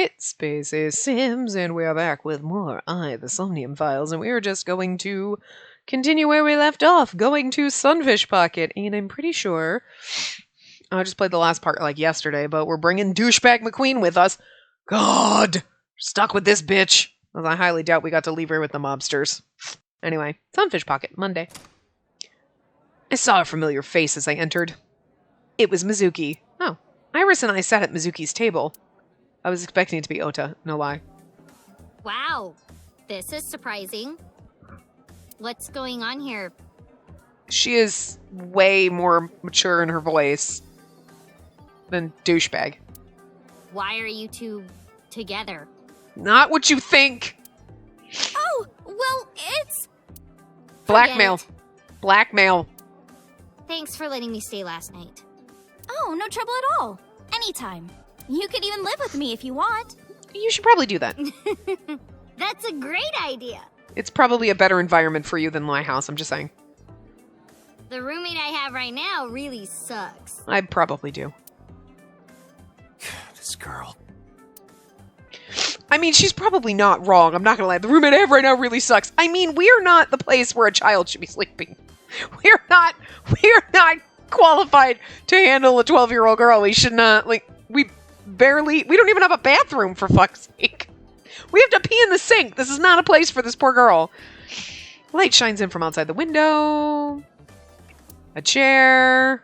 It's Spacey Sims, and we are back with more the Somnium Files, and we are just going to continue where we left off, going to Sunfish Pocket, and I'm pretty sure I just played the last part like yesterday, but we're bringing Douchebag McQueen with us. God! Stuck with this bitch! As I highly doubt we got to leave her with the mobsters. Anyway, Sunfish Pocket, Monday. I saw a familiar face as I entered. It was Mizuki. Oh, Iris and I sat at Mizuki's table. I was expecting it to be Ota, no lie. Wow, this is surprising. What's going on here? She is way more mature in her voice than Douchebag. Why are you two together? Not what you think! Oh, well, it's... Blackmail. Forget it. Blackmail. Thanks for letting me stay last night. Oh, no trouble at all. Anytime. You could even live with me if you want. You should probably do that. That's a great idea. It's probably a better environment for you than my house, I'm just saying. The roommate I have right now really sucks. I probably do. This girl. I mean, she's probably not wrong. I'm not gonna lie. The roommate I have right now really sucks. I mean, we're not the place where a child should be sleeping. We're not qualified to handle a 12-year-old girl. We should not, we don't even have a bathroom, for fuck's sake. We have to pee in the sink. This is not a place for this poor girl. Light shines in from outside the window. A chair.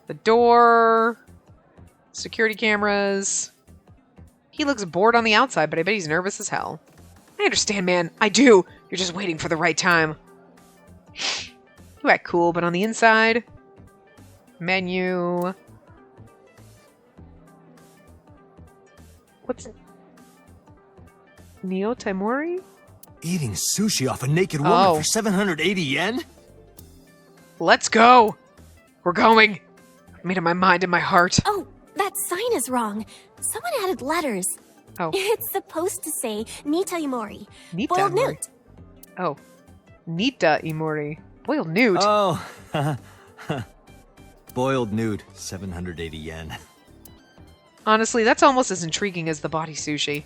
The door. Security cameras. He looks bored on the outside, but I bet he's nervous as hell. I understand, man. I do. You're just waiting for the right time. You act cool, but on the inside... Menu... What's... Neo Taimori? Eating sushi off a naked woman for 780 yen? Let's go! We're going! I've made up my mind and my heart. Oh, that sign is wrong. Someone added letters. Oh. It's supposed to say Nita Imori. Nita Boiled Imori. newt. Oh. Nita Imori. Boiled newt? Oh. Boiled nude, 780 yen. Honestly, that's almost as intriguing as the body sushi.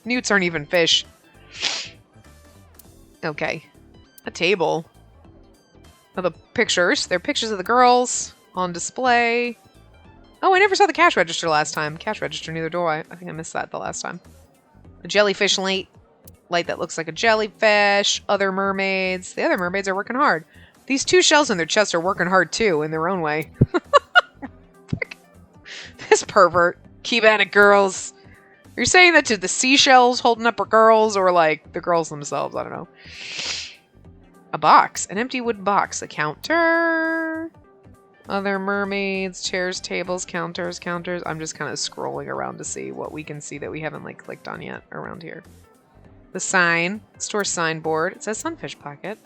Newts aren't even fish. Okay. A table. Oh, the pictures. They're pictures of the girls on display. Oh, I never saw the cash register last time. Cash register, neither do I. I think I missed that the last time. A jellyfish light. Light that looks like a jellyfish. Other mermaids. The other mermaids are working hard. These two shells in their chest are working hard too, in their own way. This pervert. Keep at it, girls. You're saying that to the seashells holding up her girls, or like the girls themselves? I don't know. A box. An empty wood box. A counter. Other mermaids. Chairs, tables, counters. I'm just kind of scrolling around to see what we can see that we haven't like clicked on yet around here. The sign. Store signboard. It says Sunfish Pocket.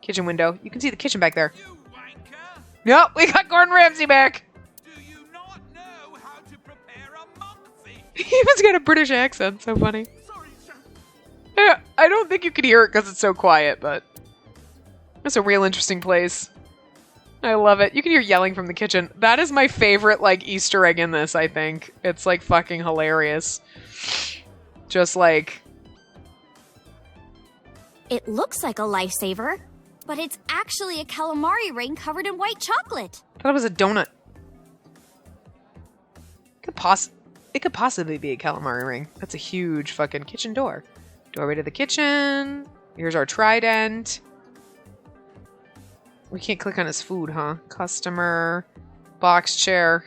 Kitchen window. You can see the kitchen back there. You wanker! Yep, we got Gordon Ramsay back. Do you not know how to prepare a monkfish? He even's got a British accent. So funny. Sorry, sir. Yeah, I don't think you could hear it because it's so quiet, but it's a real interesting place. I love it. You can hear yelling from the kitchen. That is my favorite, like, Easter egg in this, I think. It's, like, fucking hilarious. Just, like... It looks like a lifesaver, but it's actually a calamari ring covered in white chocolate. I thought it was a donut. It could possibly be a calamari ring. That's a huge fucking kitchen door. Doorway to the kitchen. Here's our trident. We can't click on his food, huh? Customer. Box chair.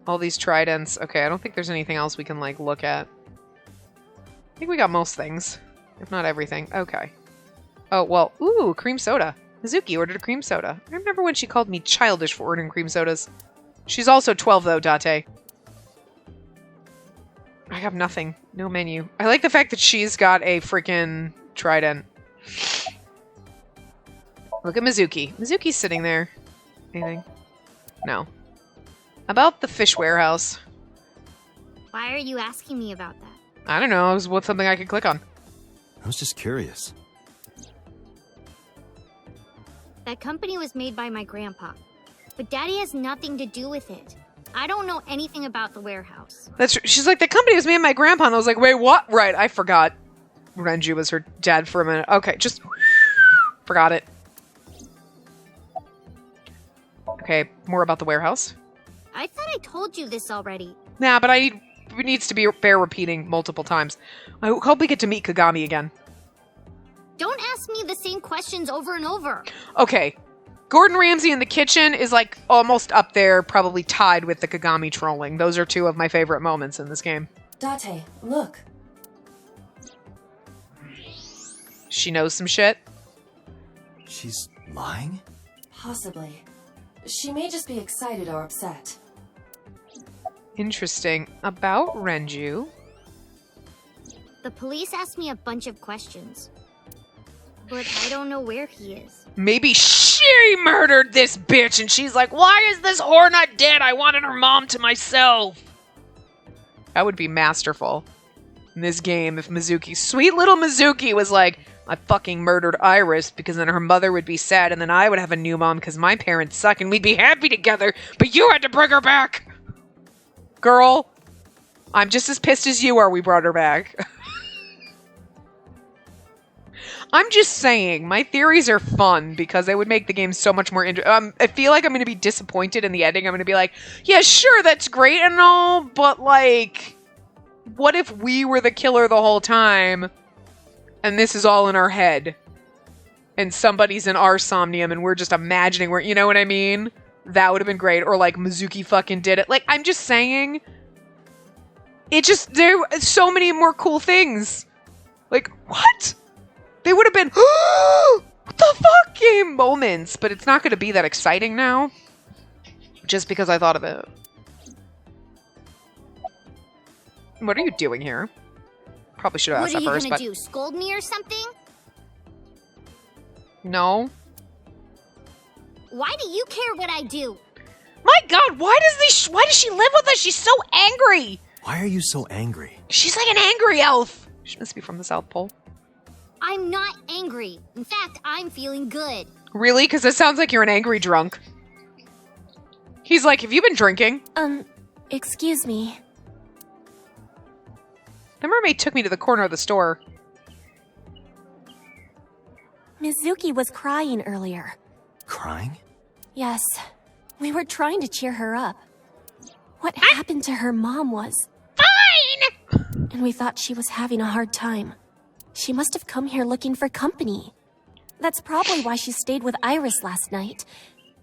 All these tridents. Okay, I don't think there's anything else we can, like, look at. I think we got most things. If not everything. Okay. Oh, well. Ooh, cream soda. Mizuki ordered a cream soda. I remember when she called me childish for ordering cream sodas. She's also 12, though, Date. I have nothing. No menu. I like the fact that she's got a freaking trident. Look at Mizuki. Mizuki's sitting there. Anything? No. About the fish warehouse. Why are you asking me about that? I don't know. It was something I could click on. I was just curious. That company was made by my grandpa, but Daddy has nothing to do with it. I don't know anything about the warehouse. That's true. She's like, the company was me and my grandpa. And I was like, wait, what? Right, I forgot. Renju was her dad for a minute. Okay, just forgot it. Okay, more about the warehouse. I thought I told you this already. Nah, but it needs to be fair repeating multiple times. I hope we get to meet Kagami again. Don't ask me the same questions over and over. Okay. Gordon Ramsay in the kitchen is like almost up there, probably tied with the Kagami trolling. Those are two of my favorite moments in this game. Date, look. She knows some shit. She's lying? Possibly. She may just be excited or upset. Interesting. About Renju. The police asked me a bunch of questions. But I don't know where he is. Maybe she murdered this bitch and she's like, why is this whore not dead? I wanted her mom to myself. That would be masterful in this game if Mizuki, sweet little Mizuki, was like, I fucking murdered Iris because then her mother would be sad and then I would have a new mom because my parents suck and we'd be happy together, but you had to bring her back. Girl, I'm just as pissed as you are we brought her back. I'm just saying, my theories are fun because they would make the game so much more interesting. I feel like I'm going to be disappointed in the ending. I'm going to be like, yeah, sure, that's great and all, but like, what if we were the killer the whole time and this is all in our head and somebody's in our Somnium and we're just imagining you know what I mean? That would have been great. Or like Mizuki fucking did it. Like, I'm just saying, there are so many more cool things. Like, what? They would have been, what the fuck game moments, but it's not going to be that exciting now. Just because I thought of it. What are you doing here? Probably should have asked that first, but... What are you gonna do, scold me or something? No. Why do you care what I do? My god, why does she live with us? She's so angry! Why are you so angry? She's like an angry elf! She must be from the South Pole. I'm not angry. In fact, I'm feeling good. Really? Because it sounds like you're an angry drunk. He's like, have you been drinking? Excuse me. The mermaid took me to the corner of the store. Mizuki was crying earlier. Crying? Yes. We were trying to cheer her up. What happened to her mom was... Fine! And we thought she was having a hard time. She must have come here looking for company. That's probably why she stayed with Iris last night.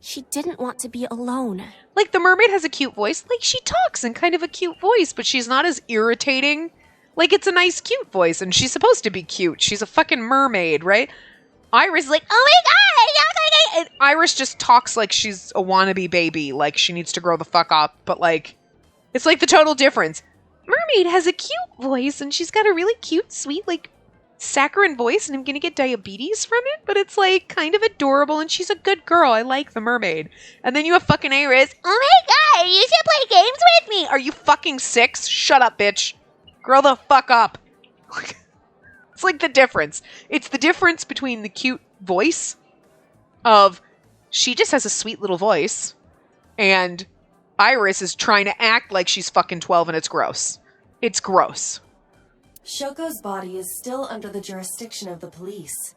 She didn't want to be alone. Like, the mermaid has a cute voice. Like, she talks in kind of a cute voice, but she's not as irritating. Like, it's a nice, cute voice, and she's supposed to be cute. She's a fucking mermaid, right? Iris is like, oh my god! And Iris just talks like she's a wannabe baby. Like, she needs to grow the fuck up. But, like, it's like the total difference. Mermaid has a cute voice, and she's got a really cute, sweet, like, saccharine voice, and I'm gonna get diabetes from it, but it's like kind of adorable and she's a good girl. I like the mermaid. And then you have fucking Iris. Oh my god, you should play games with me. Are you fucking 6? Shut up, bitch. Grow the fuck up. It's like the difference. It's the difference between the cute voice of she just has a sweet little voice and Iris is trying to act like she's fucking 12 and it's gross. It's gross. Shoko's body is still under the jurisdiction of the police.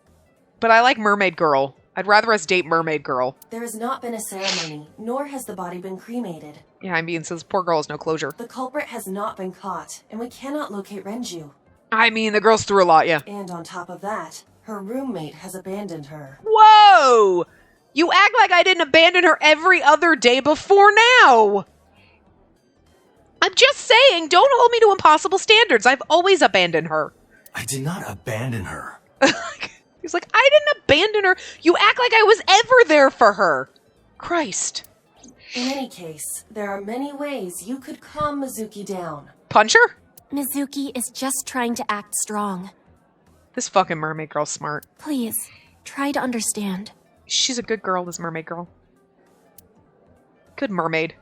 But I like Mermaid Girl. I'd rather us date Mermaid Girl. There has not been a ceremony, nor has the body been cremated. Yeah, I mean, so this poor girl has no closure. The culprit has not been caught, and we cannot locate Renju. I mean, the girl's through a lot, yeah. And on top of that, her roommate has abandoned her. Whoa! You act like I didn't abandon her every other day before now! I'm just saying, don't hold me to impossible standards. I've always abandoned her. I did not abandon her. He's like, I didn't abandon her. You act like I was ever there for her. Christ. In any case, there are many ways you could calm Mizuki down. Punch her? Mizuki is just trying to act strong. This fucking mermaid girl's smart. Please, try to understand. She's a good girl, this mermaid girl. Good mermaid.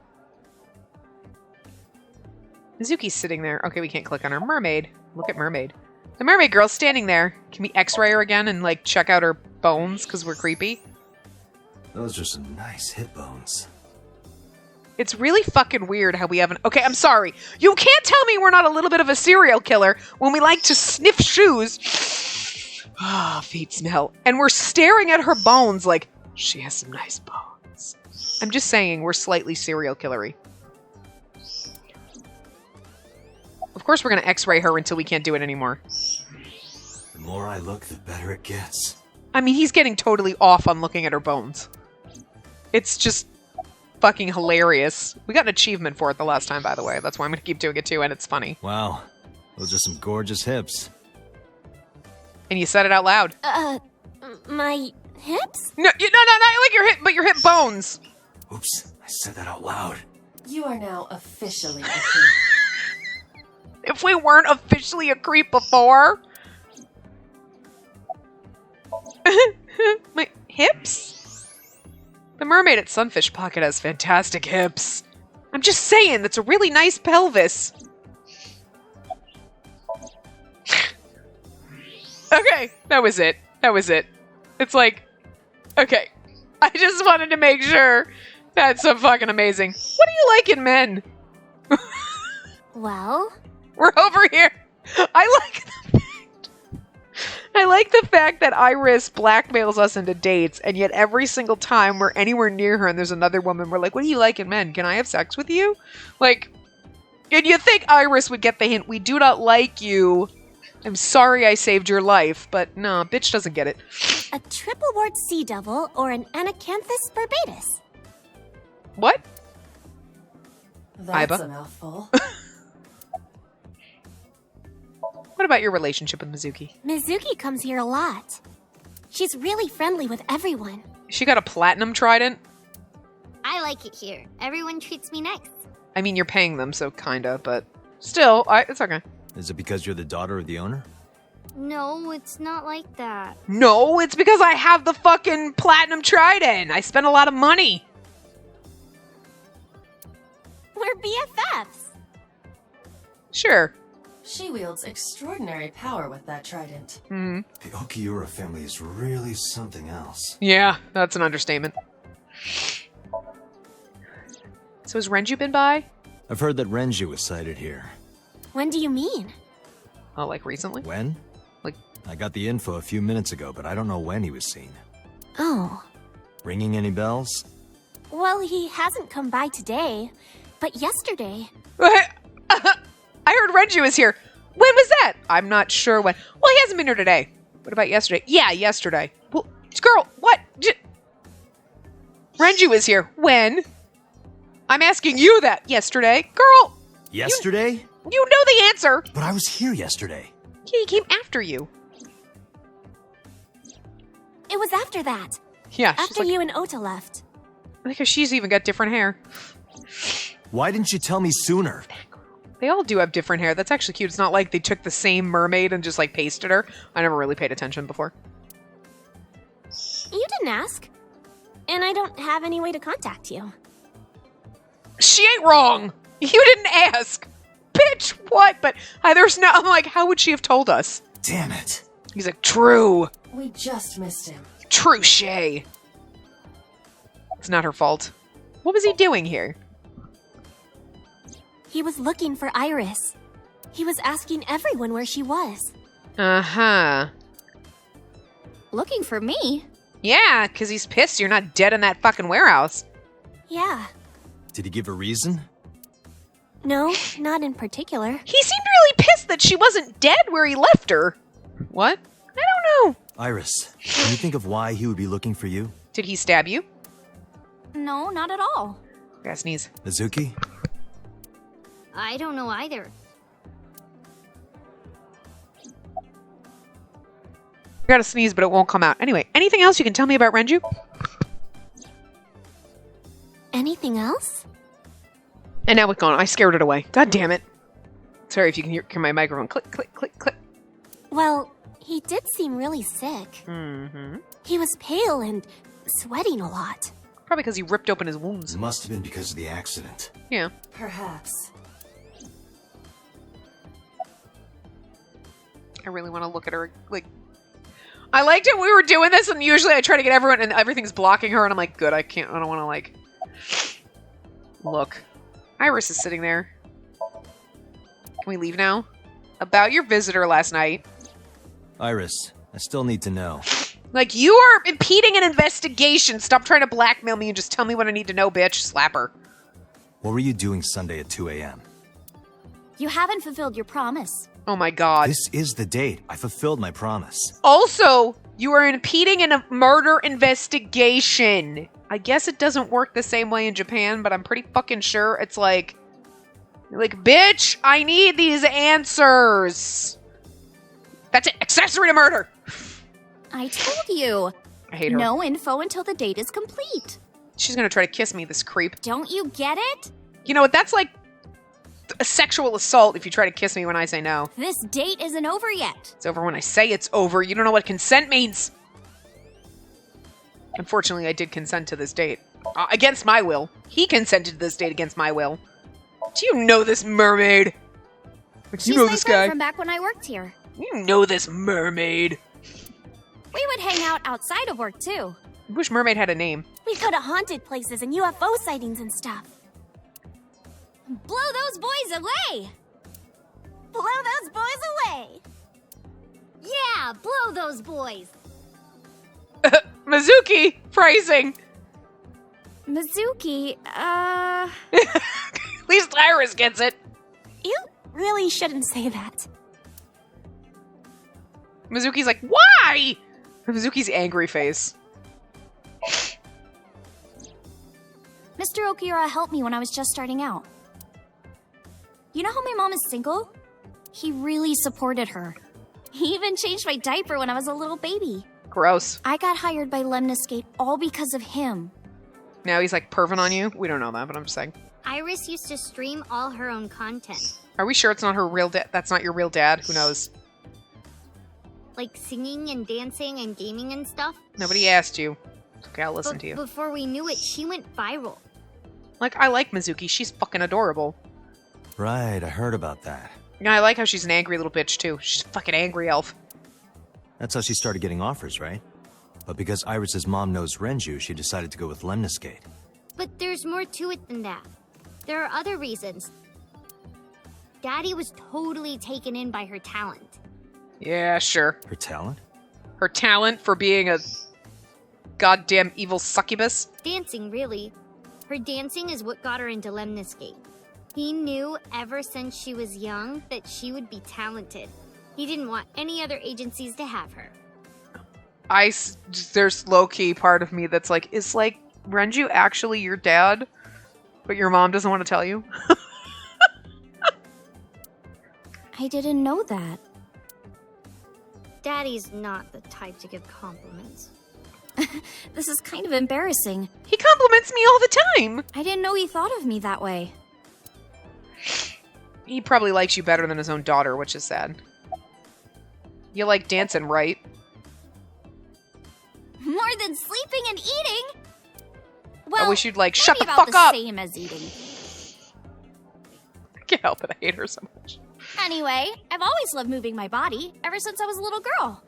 Mizuki's sitting there. Okay, we can't click on her. Mermaid. Look at mermaid. The mermaid girl's standing there. Can we x-ray her again and, like, check out her bones because we're creepy? Those are some nice hip bones. It's really fucking weird how we haven't... Okay, I'm sorry. You can't tell me we're not a little bit of a serial killer when we like to sniff shoes. Ah, feet smell. And we're staring at her bones like, she has some nice bones. I'm just saying, we're slightly serial killery. Of course we're gonna x-ray her until we can't do it anymore. The more I look, the better it gets. I mean, he's getting totally off on looking at her bones. It's just fucking hilarious. We got an achievement for it the last time, by the way. That's why I'm gonna keep doing it too, and it's funny. Wow, those are some gorgeous hips. And you said it out loud. My hips? No, not like your hip, but your hip bones. Oops, I said that out loud. You are now officially a creep. If we weren't officially a creep before. My hips? The mermaid at Sunfish Pocket has fantastic hips. I'm just saying, that's a really nice pelvis. Okay, that was it. It's like, okay. I just wanted to make sure. That's so fucking amazing. What do you like in men? Well, We're over here. I like the fact that Iris blackmails us into dates, and yet every single time we're anywhere near her and there's another woman, we're like, what do you like in men? Can I have sex with you? Like, and you think Iris would get the hint, we do not like you. I'm sorry I saved your life, but no, bitch doesn't get it. a triple wart sea devil or an anacanthus barbatus. What? That's Iba? a mouthful. What about your relationship with Mizuki? Mizuki comes here a lot. She's really friendly with everyone. She got a platinum trident? I like it here. Everyone treats me nice. I mean, you're paying them, so kinda, but still, it's okay. Is it because you're the daughter of the owner? No, it's not like that. No, it's because I have the fucking platinum trident. I spent a lot of money. We're BFFs. Sure. She wields extraordinary power with that trident. Hmm. The Okiura family is really something else. Yeah, that's an understatement. So has Renju been by? I've heard that Renju was sighted here. When do you mean? Oh, like recently? When? Like- I got the info a few minutes ago, but I don't know when he was seen. Oh. Ringing any bells? Well, he hasn't come by today, but yesterday. I heard Renju is here. When was that? I'm not sure when. Well, he hasn't been here today. What about yesterday? Yeah, yesterday. Well, girl, what? Renju is here. When? I'm asking you that. Yesterday. Girl. Yesterday? You know the answer. But I was here yesterday. Yeah, he came after you. It was after that. Yeah. she's After like, you and Ota left. because she's even got different hair. Why didn't you tell me sooner? They all do have different hair. That's actually cute. It's not like they took the same mermaid and just like pasted her. I never really paid attention before. You didn't ask. And I don't have any way to contact you. She ain't wrong. You didn't ask. Bitch, what? But there's no... I'm like, how would she have told us? Damn it. He's like, true. We just missed him. True Shay. It's not her fault. What was he doing here? He was looking for Iris. He was asking everyone where she was. Uh-huh. Looking for me? Yeah, because he's pissed you're not dead in that fucking warehouse. Yeah. Did he give a reason? No, not in particular. He seemed really pissed that she wasn't dead where he left her. What? I don't know. Iris, can you think of why he would be looking for you? Did he stab you? No, not at all. I gotta sneeze. Mizuki? I don't know either. I gotta sneeze, but it won't come out. Anyway, anything else you can tell me about Renju? Anything else? And now it's gone. I scared it away. God damn it. Sorry if you can hear my microphone. Click, click, click, click. Well, he did seem really sick. Mm-hmm. He was pale and sweating a lot. Probably because he ripped open his wounds. It must have been because of the accident. Yeah. Perhaps. I really want to look at her. Like, I liked it when we were doing this, and usually I try to get everyone, and everything's blocking her, and I'm like, good, I can't, I don't want to, like, Look. Iris is sitting there. Can we leave now? About your visitor last night. Iris, I still need to know. Like, you are impeding an investigation. Stop trying to blackmail me and just tell me what I need to know, bitch. Slap her. What were you doing Sunday at 2 a.m.? You haven't fulfilled your promise. Oh my god. This is the date. I fulfilled my promise. Also, you are impeding a murder investigation. I guess it doesn't work the same way in Japan, but I'm pretty fucking sure it's like, bitch, I need these answers. That's it. Accessory to murder. I told you. I hate her. No info until the date is complete. She's gonna try to kiss me, this creep. Don't you get it? You know what? That's like a sexual assault if you try to kiss me when I say no. This date isn't over yet. It's over when I say it's over. You don't know what consent means. Unfortunately, I did consent to this date. Against my will. He consented to this date against my will. Do you know this mermaid? She's my friend from back when I worked here. You know this mermaid. We would hang out outside of work, too. I wish mermaid had a name. We'd go to haunted places and UFO sightings and stuff. Blow those boys away! Blow those boys away! Yeah, blow those boys. Mizuki! Phrasing! Mizuki, At least Iris gets it. You really shouldn't say that. Mizuki's like, why? Mizuki's angry face. Mr. Okiura helped me when I was just starting out. You know how my mom is single? He really supported her. He even changed my diaper when I was a little baby. Gross. I got hired by Lemniscate all because of him. Now he's like perving on you? We don't know that, but I'm just saying. Iris used to stream all her own content. Are we sure it's not her real dad? That's not your real dad? Who knows? Like singing and dancing and gaming and stuff. Nobody asked you. Okay, I'll listen But to you. before we knew it, she went viral. Like, I like Mizuki. She's fucking adorable. Right, I heard about that. And I like how she's an angry little bitch, too. She's a fucking angry elf. That's how she started getting offers, right? But because Iris's mom knows Renju, she decided to go with Lemniscate. But there's more to it than that. There are other reasons. Daddy was totally taken in by her talent. Yeah, sure. Her talent? Her talent for being a goddamn evil succubus? Dancing, really. Her dancing is what got her into Lemniscate. He knew ever since she was young that she would be talented. He didn't want any other agencies to have her. There's low-key part of me that's like, is like Renju actually your dad? But your mom doesn't want to tell you? I didn't know that. Daddy's not the type to give compliments. This is kind of embarrassing. He compliments me all the time! I didn't know he thought of me that way. He probably likes you better than his own daughter, which is sad. You like dancing, right? More than sleeping and eating? Well, I wish you'd like, shut the about fuck up! Same as eating. I can't help it, I hate her so much. Anyway, I've always loved moving my body, ever since I was a little girl.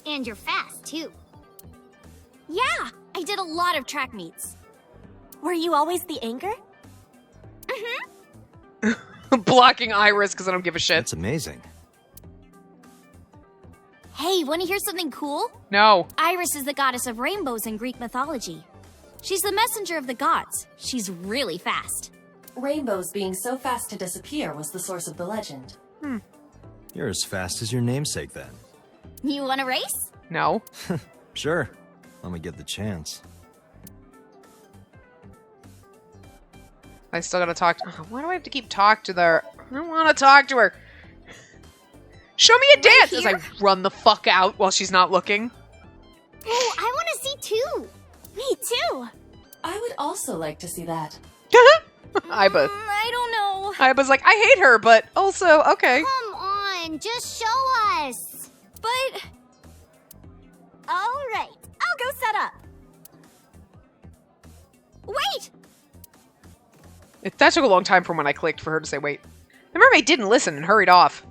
And you're fast, too. Yeah, I did a lot of track meets. Were you always the anchor? Blocking Iris because I don't give a shit. That's amazing. Hey, want to hear something cool? No. Iris is the goddess of rainbows in Greek mythology. She's the messenger of the gods. She's really fast. Rainbows being so fast to disappear was the source of the legend. You're as fast as your namesake, then. You want to race? No. Sure. Let me get the chance. I still gotta talk to her. Why do I have to keep talking to her? I don't want to talk to her. Show me a dance as I run the fuck out while she's not looking. Oh, I want to see too. Me too. I would also like to see that. Aiba. I don't know. Aiba's like, I hate her, but also, okay. Come on, just show us. But... Alright, I'll go set up. Wait! That took a long time from when I clicked for her to say wait. The mermaid didn't listen and hurried off.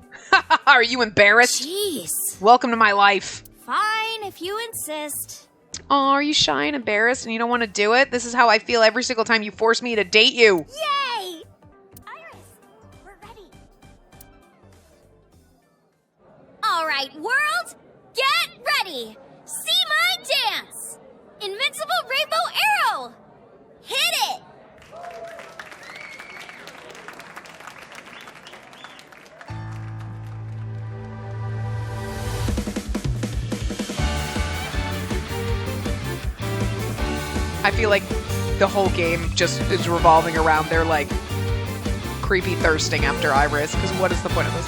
Are you embarrassed? Jeez. Welcome to my life. Fine, if you insist. Oh, are you shy and embarrassed and you don't want to do it? This is how I feel every single time you force me to date you. Yay! Iris, we're ready. All right, world, get ready. See my dance. Invincible Rainbow Arrow. Hit it. I feel like the whole game just is revolving around their, like, creepy thirsting after Iris, because what is the point of this?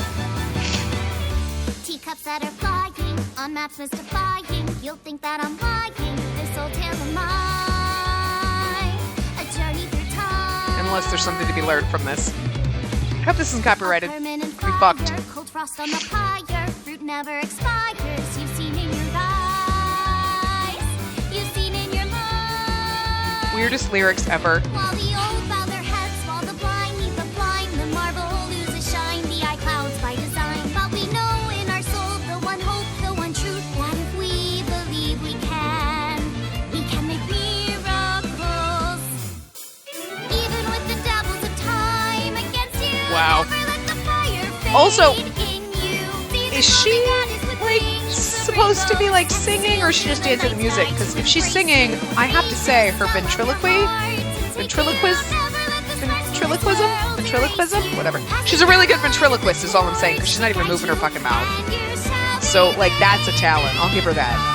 Teacups that are flying, on maps mystifying. You'll think that I'm lying. This old tale of mine, a journey through time. Unless there's something to be learned from this. I hope this isn't copyrighted. Permanent We fucked. fire, cold frost on the pyre. Fruit never expires. You've seen in your eyes. You've seen in your mind. Weirdest lyrics ever. While the old bow their heads, while the blind meet the blind, the marble loses shine, the eye clouds by design. But we know in our soul the one hope, the one truth, that if we believe we can make miracles. Even with the devils of time against you, Wow. never let the fire fade Also, in you. See the is she, golden goddess with like, wings, the supposed to be, like, rainbows singing, or is she just dancing to the music? Because if she's singing, I have to say, her ventriloquism, whatever. She's a really good ventriloquist, is all I'm saying, because she's not even moving her fucking mouth. So, like, that's a talent. I'll give her that.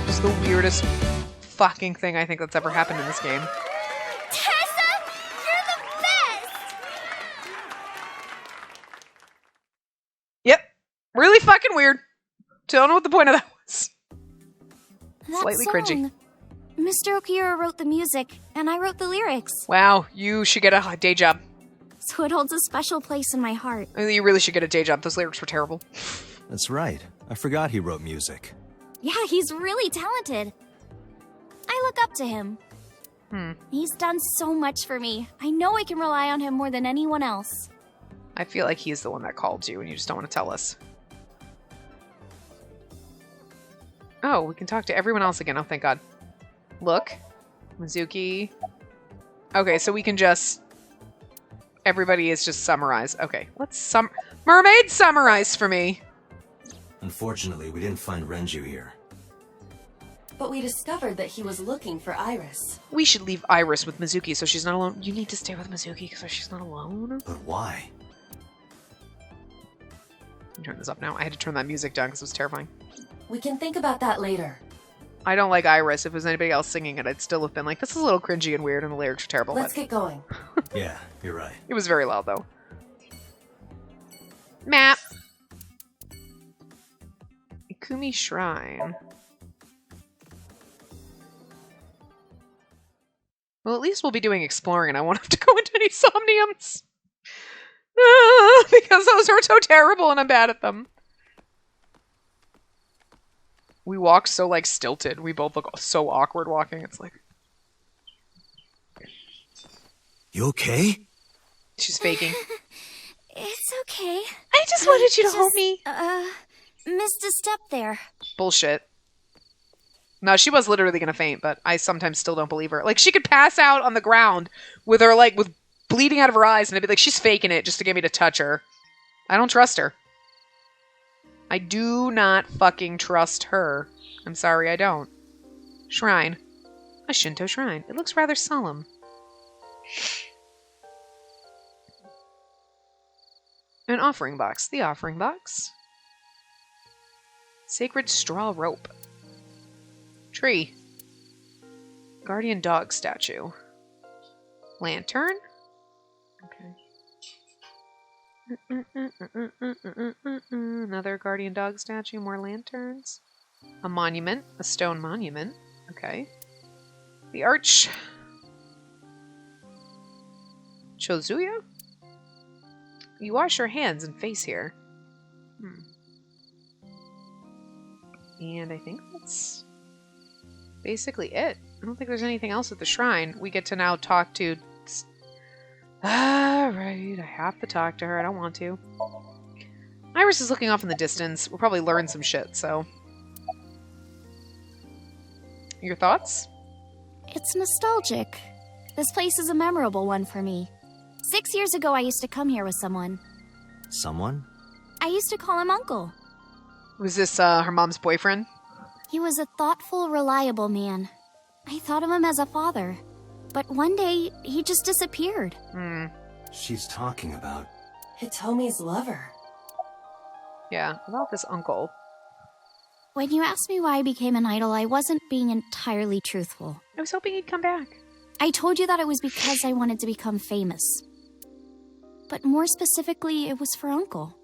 It's the weirdest fucking thing I think that's ever happened in this game. Tessa, you're the best! Yep. Really fucking weird. Don't know what the point of that was. That Slightly song. cringy. Mr. Okiura wrote the music, and I wrote the lyrics. Wow, you should get a day job. So it holds a special place in my heart. You really should get a day job. Those lyrics were terrible. That's right. I forgot he wrote music. Yeah, he's really talented. I look up to him. He's done so much for me. I know I can rely on him more than anyone else. I feel like he's the one that called you and you just don't want to tell us. Oh, we can talk to everyone else again. Oh, thank God. Look. Mizuki. Okay, so we can just... Everybody is just summarized. Okay, let's Mermaid summarize for me. Unfortunately, we didn't find Renju here. But we discovered that he was looking for Iris. We should leave Iris with Mizuki so she's not alone. You need to stay with Mizuki so she's not alone. But why? Let me turn this up now. I had to turn that music down because it was terrifying. We can think about that later. I don't like Iris. If it was anybody else singing it, I'd still have been like, this is a little cringy and weird and the lyrics are terrible. Let's but get going. Yeah, you're right. it was very loud though. Map. Ikumi Shrine. Well, at least we'll be doing exploring and I won't have to go into any Somniums. Because those are so terrible and I'm bad at them. We walk so, like, stilted. We both look so awkward walking. It's like... You okay? She's faking. It's okay. I just wanted you to hold me. Missed a step there. Bullshit. No, she was literally gonna faint, but I sometimes still don't believe her. Like, she could pass out on the ground with her, like, with bleeding out of her eyes, and I'd be like, she's faking it just to get me to touch her. I don't trust her. I do not fucking trust her. I'm sorry, I don't. Shrine. A Shinto shrine. It looks rather solemn. An offering box. The offering box. Sacred straw rope. Tree. Guardian dog statue. Lantern. Okay. Another guardian dog statue. More lanterns. A monument. A stone monument. Okay. The arch. Chozuya? You wash your hands and face here. And I think that's basically it. I don't think there's anything else at the shrine. We get to now talk to Alright, I have to talk to her. I don't want to. Iris is looking off in the distance. We'll probably learn some shit, so. Your thoughts? It's nostalgic. This place is a memorable one for me. 6 years ago, I used to come here with someone. Someone? I used to call him Uncle. Was this her mom's boyfriend? He was a thoughtful, reliable man. I thought of him as a father. But one day, he just disappeared. She's talking about... Hitomi's lover. Yeah, about this uncle. When you asked me why I became an idol, I wasn't being entirely truthful. I was hoping he'd come back. I told you that it was because I wanted to become famous. But more specifically, it was for Uncle.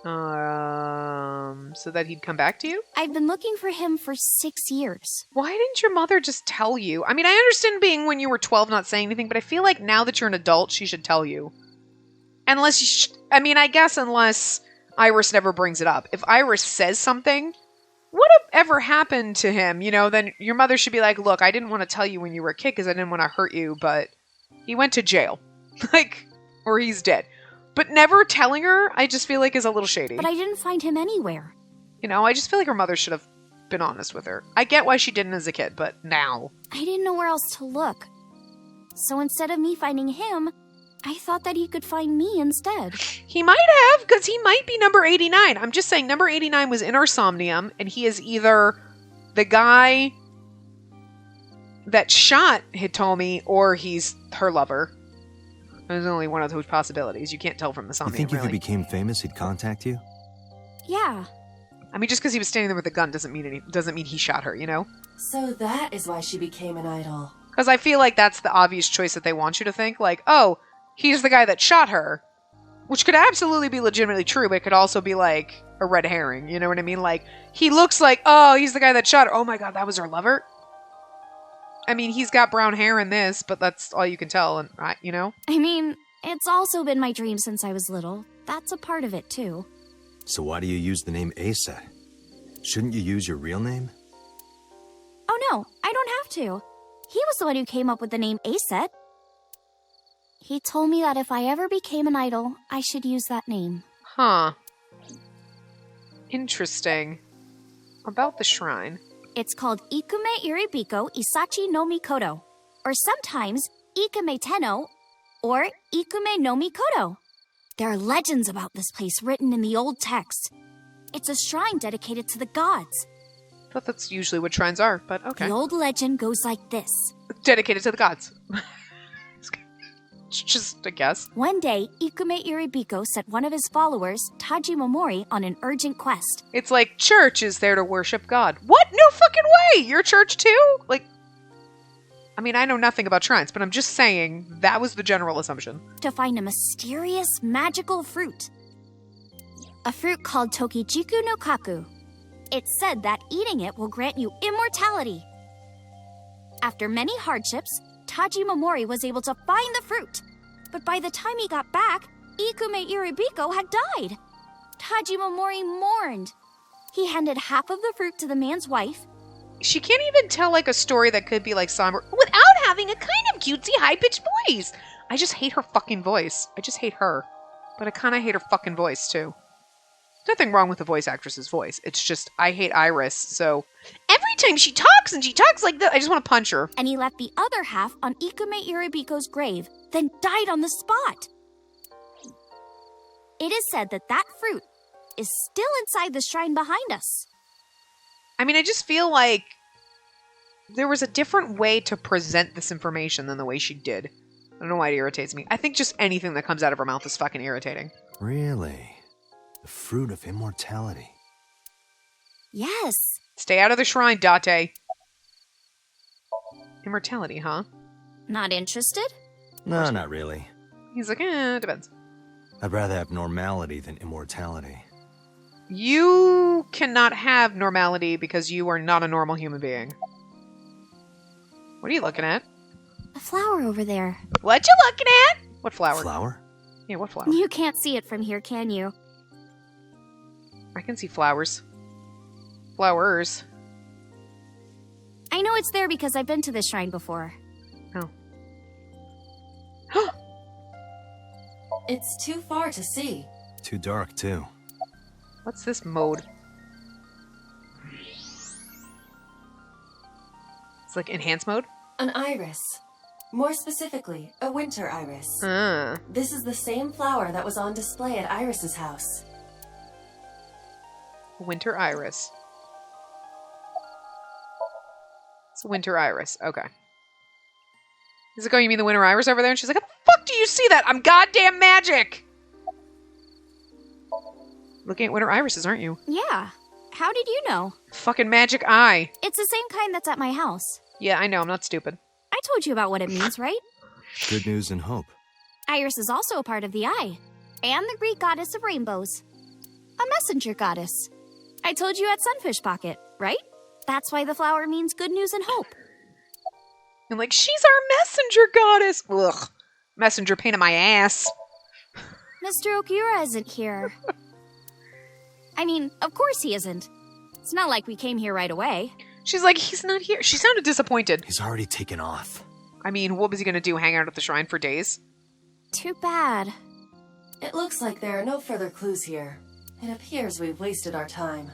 So that he'd come back to you? I've been looking for him for 6 years. Why didn't your mother just tell you? I mean, I understand being when you were 12 not saying anything, but I feel like now that you're an adult, she should tell you. Unless I guess unless Iris never brings it up. If Iris says something, whatever happened to him, then your mother should be like, look, I didn't want to tell you when you were a kid because I didn't want to hurt you, but he went to jail. Or he's dead. But never telling her, I just feel like is a little shady. But I didn't find him anywhere. I just feel like her mother should have been honest with her. I get why she didn't as a kid, but now. I didn't know where else to look. So instead of me finding him, I thought that he could find me instead. He might have, because he might be number 89. I'm just saying, number 89 was in our Somnium, and he is either the guy that shot Hitomi, or he's her lover. There's only one of those possibilities. You can't tell from the Somnium, You think if really. he became famous, he'd contact you? Yeah. I mean, just because he was standing there with a gun doesn't mean he shot her, So that is why she became an idol. Because I feel like that's the obvious choice that they want you to think. Like, oh, he's the guy that shot her. Which could absolutely be legitimately true, but it could also be like a red herring. You know what I mean? Like, he looks like, oh, he's the guy that shot her. Oh my god, that was her lover? I mean, he's got brown hair in this, but that's all you can tell, and I mean, it's also been my dream since I was little. That's a part of it, too. So why do you use the name Aset? Shouldn't you use your real name? Oh no, I don't have to. He was the one who came up with the name Aset. He told me that if I ever became an idol, I should use that name. Huh. Interesting. About the shrine. It's called Ikume Iribiko Isachi no Mikoto, or sometimes Ikume Tenno, or Ikume no Mikoto. There are legends about this place written in the old text. It's a shrine dedicated to the gods. I thought that's usually what shrines are, but okay. The old legend goes like this. Dedicated to the gods. Just a guess. One day, Ikume Iribiko sent one of his followers, Taji Momori, on an urgent quest. It's like church is there to worship God. What? No fucking way! Your church too? I mean, I know nothing about shrines, but I'm just saying that was the general assumption. To find a mysterious, magical fruit. A fruit called Tokijiku no Kaku. It's said that eating it will grant you immortality. After many hardships, Taji Momori was able to find the fruit. But by the time he got back, Ikume Iribiko had died. Taji Momori mourned. He handed half of the fruit to the man's wife. She can't even tell a story that could be somber without having a kind of cutesy high-pitched voice. I just hate her fucking voice. I just hate her. But I kind of hate her fucking voice too. Nothing wrong with the voice actress's voice. It's just, I hate Iris, so every time she talks like that, I just want to punch her. And he left the other half on Ikume Iribiko's grave, then died on the spot. It is said that that fruit is still inside the shrine behind us. I mean, I just feel like there was a different way to present this information than the way she did. I don't know why it irritates me. I think just anything that comes out of her mouth is fucking irritating. Really? The fruit of immortality. Yes. Stay out of the shrine, Date. Immortality, huh? Not interested? No, not really. He's like, depends. I'd rather have normality than immortality. You cannot have normality because you are not a normal human being. What are you looking at? A flower over there. What you looking at? What flower? Flower? Yeah, what flower? You can't see it from here, can you? I can see flowers. Flowers. I know it's there because I've been to this shrine before. Oh. It's too far to see. Too dark, too. What's this mode? It's like enhanced mode? An iris. More specifically, a winter iris. This is the same flower that was on display at Iris's house. Winter iris. It's a winter iris. Okay. Is it going, you mean the winter iris over there? And she's like, how the fuck do you see that? I'm goddamn magic! Looking at winter irises, aren't you? Yeah. How did you know? Fucking magic eye. It's the same kind that's at my house. Yeah, I know. I'm not stupid. I told you about what it means, right? Good news and hope. Iris is also a part of the eye. And the Greek goddess of rainbows. A messenger goddess. I told you at Sunfish Pocket, right? That's why the flower means good news and hope. And like, she's our messenger goddess. Ugh. Messenger pain in my ass. Mr. Okura isn't here. I mean, of course he isn't. It's not like we came here right away. She's like, he's not here. She sounded disappointed. He's already taken off. I mean, what was he going to do? Hang out at the shrine for days? Too bad. It looks like there are no further clues here. It appears we've wasted our time.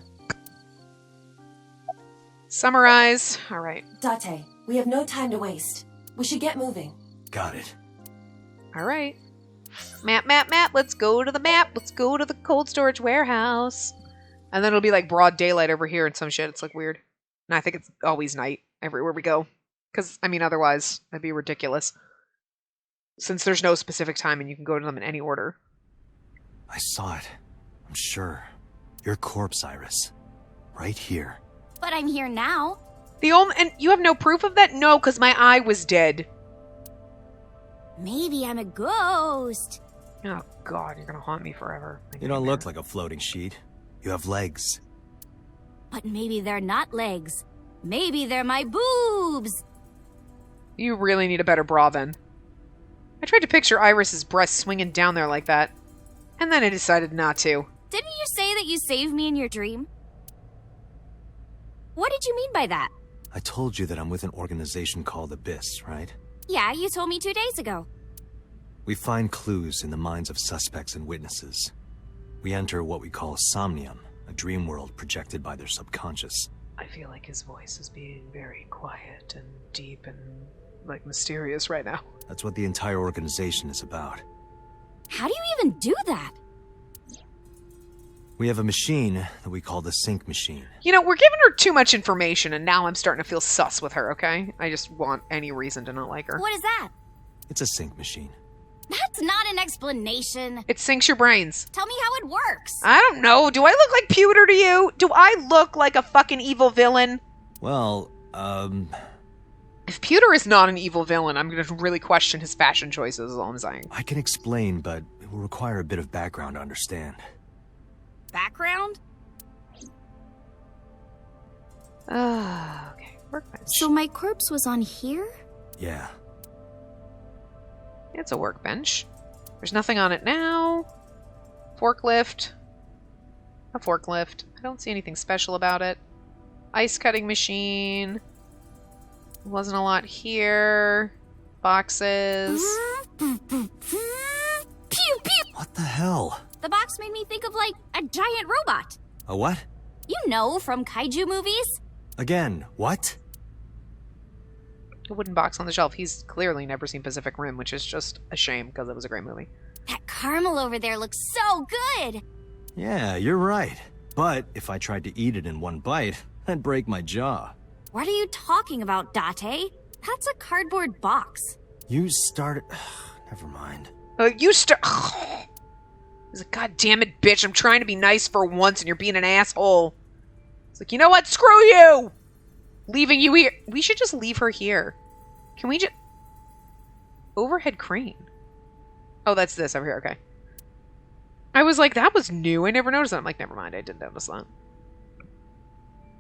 Summarize. All right. Date, we have no time to waste. We should get moving. Got it. All right. Map. Let's go to the map. Let's go to the cold storage warehouse. And then it'll be like broad daylight over here and some shit. It's like weird. And I think it's always night everywhere we go. Because, I mean, otherwise, that'd be ridiculous. Since there's no specific time and you can go to them in any order. I saw it. I'm sure. Your corpse, Iris. Right here. But I'm here now. And you have no proof of that? No, because my eye was dead. Maybe I'm a ghost. Oh, God, you're going to haunt me forever. You don't look like a floating sheet. You have legs. But maybe they're not legs. Maybe they're my boobs. You really need a better bra then. I tried to picture Iris's breasts swinging down there like that. And then I decided not to. Didn't you say that you saved me in your dream? What did you mean by that? I told you that I'm with an organization called Abyss, right? Yeah, you told me 2 days ago. We find clues in the minds of suspects and witnesses. We enter what we call Somnium, a dream world projected by their subconscious. I feel like his voice is being very quiet and deep and, like, mysterious right now. That's what the entire organization is about. How do you even do that? We have a machine that we call the sync machine. You know, we're giving her too much information, and now I'm starting to feel sus with her, okay? I just want any reason to not like her. What is that? It's a sync machine. That's not an explanation. It sinks your brains. Tell me how it works. I don't know. Do I look like Pewter to you? Do I look like a fucking evil villain? Well, If Pewter is not an evil villain, I'm going to really question his fashion choices, is all I'm saying. I can explain, but it will require a bit of background to understand. Background? Okay, workbench. So my corpse was on here? Yeah. It's a workbench. There's nothing on it now. Forklift. A forklift. I don't see anything special about it. Ice cutting machine. Wasn't a lot here. Boxes. Pew pew! What the hell? The box made me think of, like, a giant robot. A what? You know, from kaiju movies. Again, what? A wooden box on the shelf. He's clearly never seen Pacific Rim, which is just a shame because it was a great movie. That caramel over there looks so good. Yeah, you're right. But if I tried to eat it in one bite, I'd break my jaw. What are you talking about, Date? That's a cardboard box. You started... Never mind. He's like, God damn it, bitch. I'm trying to be nice for once and you're being an asshole. It's like, you know what? Screw you! Leaving you here. We should just leave her here. Can we just... Overhead crane. Oh, that's this over here. Okay. I was like, that was new. I never noticed that. I'm like, never mind. I didn't notice that.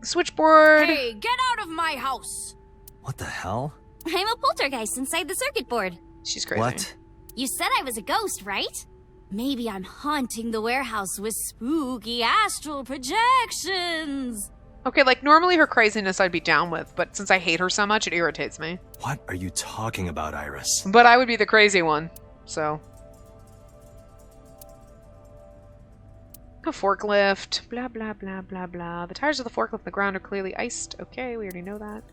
Switchboard. Hey, get out of my house! What the hell? I'm a poltergeist inside the circuit board. She's crazy. What? You said I was a ghost, right? Maybe I'm haunting the warehouse with spooky astral projections. Okay, like, normally her craziness I'd be down with, but since I hate her so much, it irritates me. What are you talking about, Iris? But I would be the crazy one, so... A forklift. Blah, blah, blah, blah, blah. The tires of the forklift on the ground are clearly iced. Okay, we already know that.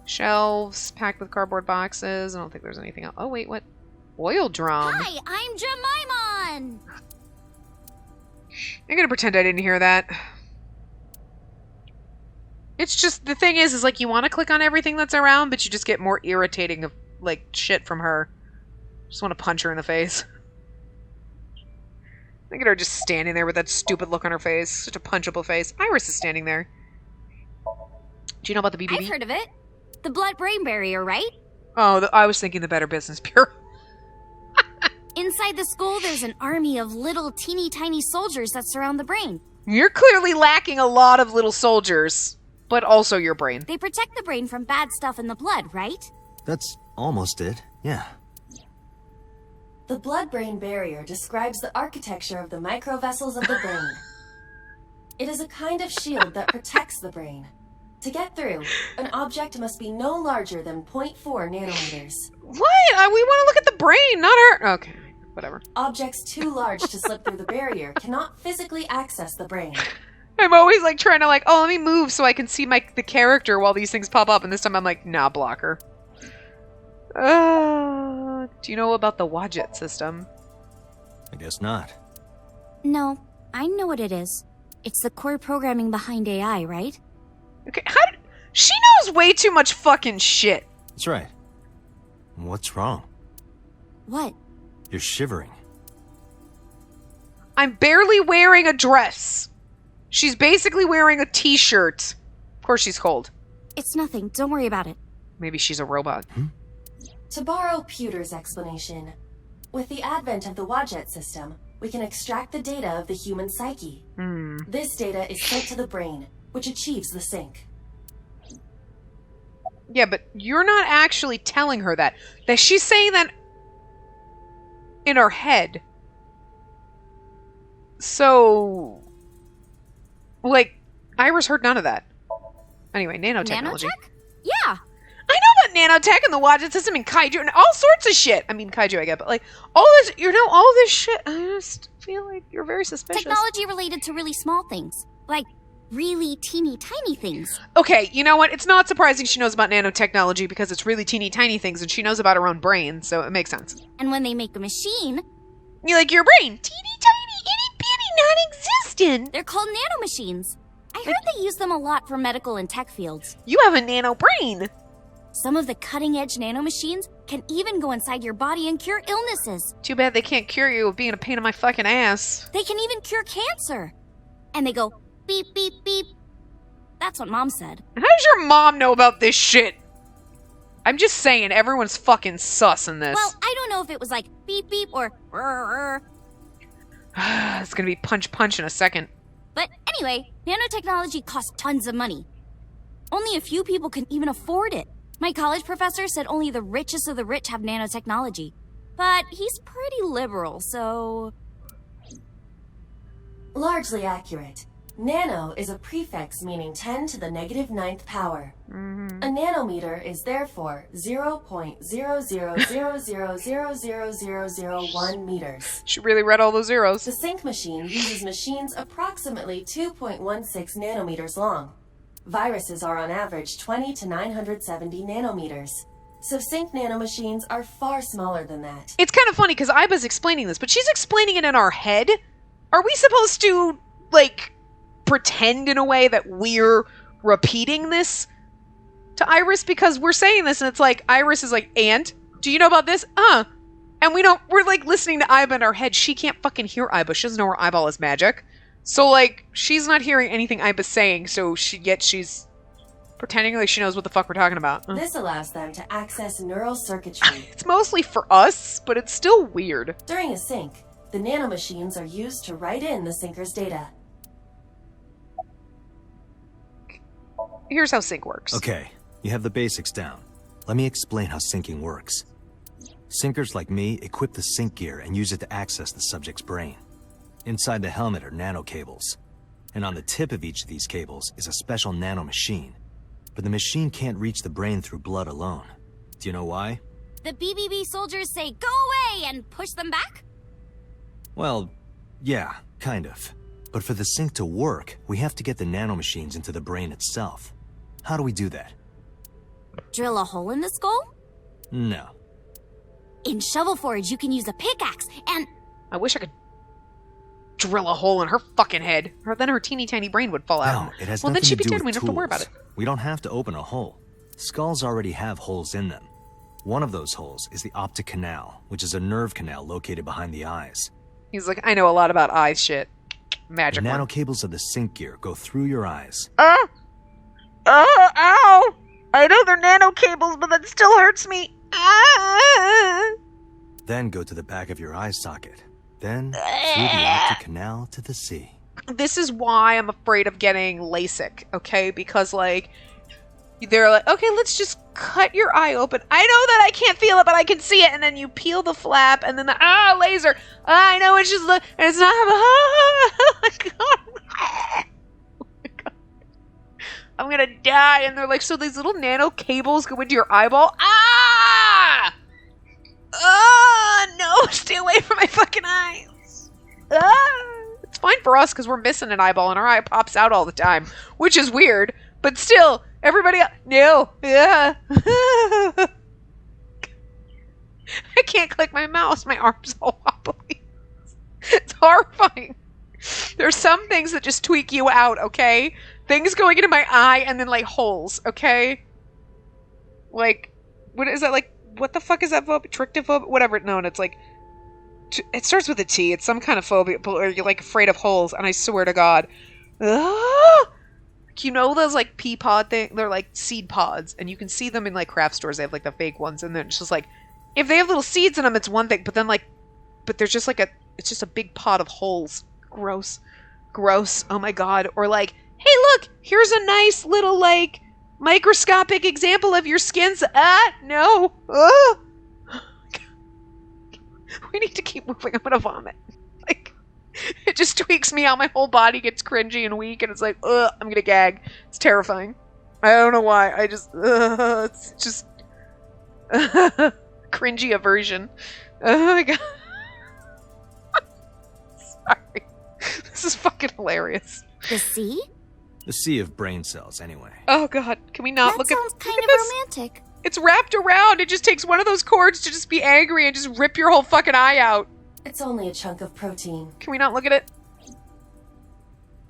Shelves packed with cardboard boxes. I don't think there's anything else. Oh, wait, what? Oil drum. Hi, I'm Jemimon! I'm gonna pretend I didn't hear that. It's just, the thing is like, you want to click on everything that's around, but you just get more irritating of, like, shit from her. Just want to punch her in the face. Look at her just standing there with that stupid look on her face. Such a punchable face. Iris is standing there. Do you know about the BBB? I've heard of it. The blood-brain barrier, right? Oh, I was thinking the Better Business Bureau. Inside the skull, there's an army of little teeny tiny soldiers that surround the brain. You're clearly lacking a lot of little soldiers, but also your brain. They protect the brain from bad stuff in the blood, right? That's almost it, yeah. The blood-brain barrier describes the architecture of the microvessels of the brain. It is a kind of shield that protects the brain. To get through, an object must be no larger than 0.4 nanometers. What? We want to look at the brain, not her. Okay, whatever. Objects too large to slip through the barrier cannot physically access the brain. I'm always like trying to oh, let me move so I can see the character while these things pop up, and this time I'm like, nah, blocker. Do you know about the Wadjet system? I guess not. No, I know what it is. It's the core programming behind AI, right? Okay, she knows way too much fucking shit. That's right. What's wrong? What? You're shivering. I'm barely wearing a dress. She's basically wearing a t-shirt. Of course she's cold. It's nothing. Don't worry about it. Maybe she's a robot. To borrow Pewter's explanation, with the advent of the Wadjet system, we can extract the data of the human psyche. This data is sent to the brain, which achieves the sync. Yeah, but you're not actually telling her that. That she's saying that in her head. So, Iris heard none of that. Anyway, nanotechnology. Nanotech? Yeah. I know about nanotech and the Wadjet system and kaiju and all sorts of shit. I mean, kaiju, I get, but all this, all this shit, I just feel like you're very suspicious. Technology related to really small things. Like really teeny tiny things. Okay, you know what? It's not surprising she knows about nanotechnology because it's really teeny tiny things and she knows about her own brain, so it makes sense. And when they make a machine... You like your brain? Teeny tiny, itty bitty, non-existent. They're called nanomachines. I heard they use them a lot for medical and tech fields. You have a nano brain. Some of the cutting-edge nanomachines can even go inside your body and cure illnesses. Too bad they can't cure you of being a pain in my fucking ass. They can even cure cancer. And they go beep, beep, beep. That's what Mom said. How does your mom know about this shit? I'm just saying, everyone's fucking sus in this. Well, I don't know if it was like beep, beep or It's gonna be punch, punch in a second. But anyway, nanotechnology costs tons of money. Only a few people can even afford it. My college professor said only the richest of the rich have nanotechnology. But he's pretty liberal, so... Largely accurate. Nano is a prefix meaning 10 to the negative 9th power. A nanometer is therefore 0.0000000001 meters. She really read all those zeros. The sync machine uses machines approximately 2.16 nanometers long. Viruses are on average 20 to 970 nanometers. So sync nanomachines are far smaller than that. It's kind of funny because Iba's explaining this, but she's explaining it in our head. Are we supposed to, pretend in a way that we're repeating this to Iris? Because we're saying this and it's Iris is and? Do you know about this? And we're listening to Iba in our head. She can't fucking hear Iba. She doesn't know her eyeball is magic. So, she's not hearing anything Iba's saying, so she's pretending like she knows what the fuck we're talking about. This allows them to access neural circuitry. It's mostly for us, but it's still weird. During a sync, the nanomachines are used to write in the syncer's data. Here's how sync works. Okay, you have the basics down. Let me explain how syncing works. Syncers like me equip the sync gear and use it to access the subject's brain. Inside the helmet are nanocables. And on the tip of each of these cables is a special nanomachine. But the machine can't reach the brain through blood alone. Do you know why? The BBB soldiers say, go away, and push them back? Well, yeah, kind of. But for the sync to work, we have to get the nanomachines into the brain itself. How do we do that? Drill a hole in the skull? No. In Shovel Forge, you can use a pickaxe and... I wish I could drill a hole in her fucking head. Or then her teeny tiny brain would fall out. No, it has well, then nothing she'd to be do dead. with We don't have to worry about it. tools. We don't have to open a hole. Skulls already have holes in them. One of those holes is the optic canal, which is a nerve canal located behind the eyes. He's like, I know a lot about eyes shit. The Magic one. nanocables of the sync gear go through your eyes. Ow! I know they're nano cables, but that still hurts me. Then go to the back of your eye socket. Then through the optic canal to the sea. This is why I'm afraid of getting LASIK, okay? Because, like, they're like, okay, let's just cut your eye open. I know that I can't feel it, but I can see it. And then you peel the flap, and then the, laser. I know it's just, and it's not, oh my God. Oh my God. I'm gonna die. And they're like, so these little nano cables go into your eyeball? No, stay away from my fucking eyes. It's fine for us because we're missing an eyeball and our eye pops out all the time, which is weird, but still, everybody else, no, yeah. I can't click my mouse, my arm's all wobbly. It's horrifying. There's some things that just tweak you out, okay? Things going into my eye and then, like, holes, okay? Like, what is that, like, what the fuck is that phobia? Trichtophobia? Whatever, no, and it's like, it starts with a T. It's some kind of phobia, or you're, like, afraid of holes, and I swear to God. You know those, like, pea pod things? They're, like, seed pods, and you can see them in, like, craft stores. They have, like, the fake ones, and then it's just, like, if they have little seeds in them, it's one thing, but then, like, but there's just, like, it's just a big pot of holes. Gross. Gross. Oh, my God. Or, like, hey, look, here's a nice little, like, microscopic example of your skin's, no. We need to keep moving. I'm gonna vomit. Like, it just tweaks me out. My whole body gets cringy and weak, and it's like, I'm gonna gag. It's terrifying. I don't know why. I just, it's just, cringy aversion. Oh my God. Sorry. This is fucking hilarious. The sea? The sea of brain cells, anyway. Oh God, can we not That look at? sounds kind look of at this? romantic. It's wrapped around. It just takes one of those cords to just be angry and just rip your whole fucking eye out. It's only a chunk of protein. Can we not look at it?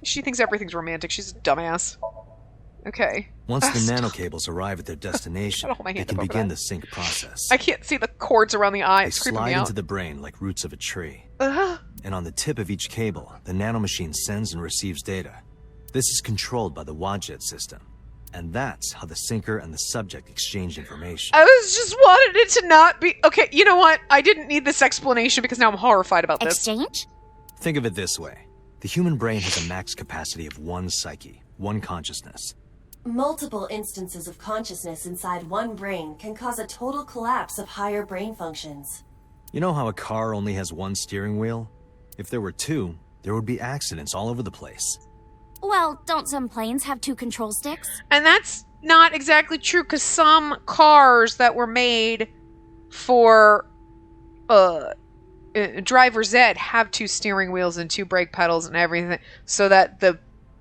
She thinks everything's romantic. She's a dumbass. Okay. Once the Stop. nanocables arrive at their destination, Gotta hold my they hand can up over begin that. the sync process. I can't see the cords around the eye. They It's creeping slide me out. into the brain like roots of a tree. Ugh. And on the tip of each cable, the nanomachine sends and receives data. This is controlled by the Wadjet system. And that's how the syncer and the subject exchange information. I was just wanted it to not be... Okay, you know what? I didn't need this explanation because now I'm horrified about this. Exchange? Think of it this way. The human brain has a max capacity of one psyche, one consciousness. Multiple instances of consciousness inside one brain can cause a total collapse of higher brain functions. You know how a car only has one steering wheel? If there were two, there would be accidents all over the place. Well, don't some planes have 2 control sticks? And that's not exactly true because some cars that were made for driver's ed have 2 steering wheels and 2 brake pedals and everything so that the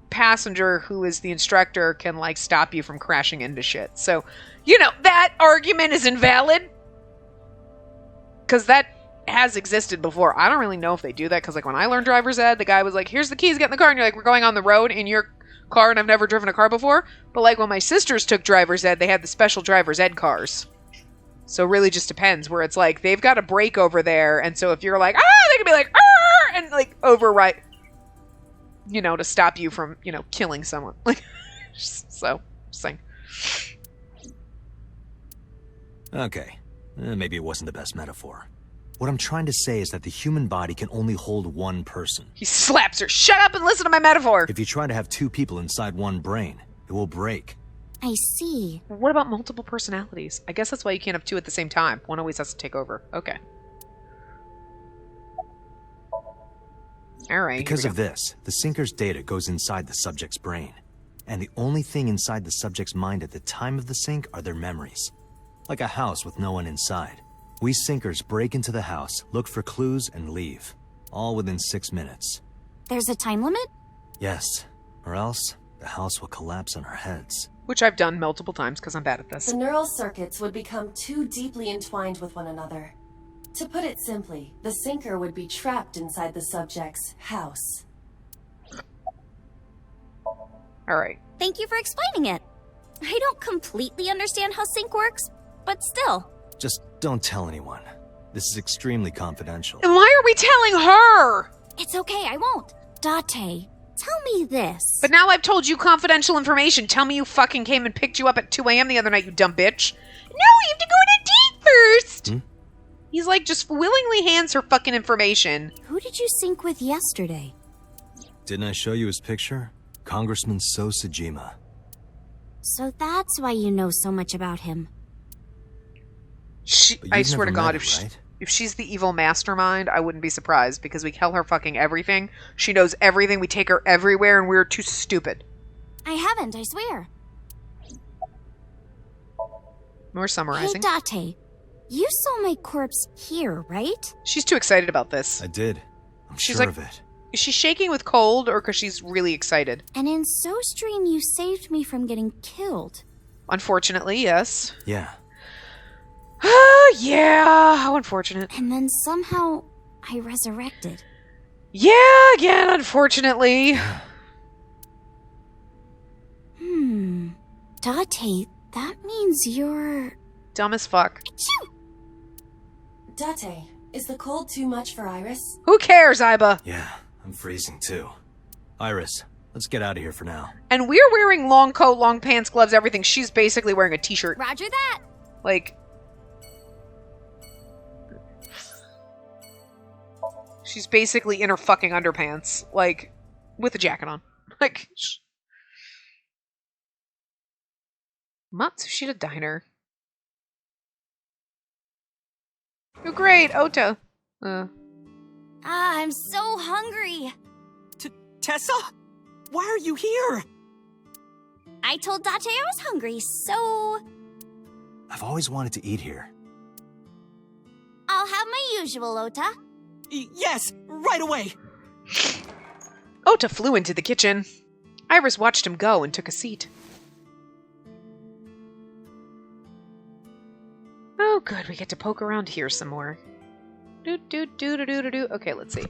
passenger who is the instructor can, like, stop you from crashing into shit. So, you know, that argument is invalid because that has existed before. I don't really know if they do that because, like, when I learned driver's ed, the guy was like, here's the keys, get in the car, and you're like, we're going on the road in your car, and I've never driven a car before. But, like, when my sisters took driver's ed, they had the special driver's ed cars. So it really just depends, where it's like, they've got a brake over there, and so if you're like, they can be like, and, like, override, you know, to stop you from, you know, killing someone. Like, so, just saying. Okay, maybe it wasn't the best metaphor. What I'm trying to say is that the human body can only hold one person. He slaps her. Shut up and listen to my metaphor. If you try to have 2 people inside one brain, it will break. I see. What about multiple personalities? I guess that's why you can't have 2 at the same time. One always has to take over. Okay. Alright. Because of this, the syncer's data goes inside the subject's brain. And the only thing inside the subject's mind at the time of the sync are their memories. Like a house with no one inside. We syncers break into the house, look for clues, and leave. All within 6 minutes. There's a time limit? Yes, or else the house will collapse on our heads. Which I've done multiple times because I'm bad at this. The neural circuits would become too deeply entwined with one another. To put it simply, the sinker would be trapped inside the subject's house. Alright. Thank you for explaining it. I don't completely understand how sync works, but still. Just don't tell anyone. This is extremely confidential. And why are we telling her? It's okay, I won't. Date, tell me this. But now I've told you confidential information. Tell me you fucking came and picked you up at 2 a.m. the other night, you dumb bitch. No, you have to go on a date first. Hmm? He's like, just willingly hands her fucking information. Who did you sync with yesterday? Didn't I show you his picture? Congressman So Sajima. So that's why you know so much about him. But I you've swear to never God, met him, right? if she's the evil mastermind, I wouldn't be surprised because we tell her fucking everything. She knows everything. We take her everywhere and we're too stupid. I haven't, I swear. We're summarizing. Hey, Date, you saw my corpse here, right? She's too excited about this. I did. I'm She's sure like- of it. Is she shaking with cold or because she's really excited? And in SoStream, you saved me from getting killed. Unfortunately, yes. Yeah. Yeah, how unfortunate. And then somehow, I resurrected. Yeah, again, unfortunately. Date, that means you're... Dumb as fuck. Date, is the cold too much for Iris? Who cares, Iba? Yeah, I'm freezing too. Iris, let's get out of here for now. And we're wearing long coat, long pants, gloves, everything. She's basically wearing a t-shirt. Roger that. Like... She's basically in her fucking underpants. Like, with a jacket on. Like... Matsushita Diner. Oh, great, Ota. I'm so hungry. Tessa? Why are you here? I told Date I was hungry, so... I've always wanted to eat here. I'll have my usual, Ota. Yes, right away. Ota flew into the kitchen. Iris watched him go and took a seat. Oh, good. We get to poke around here some more. Do. Okay, let's see.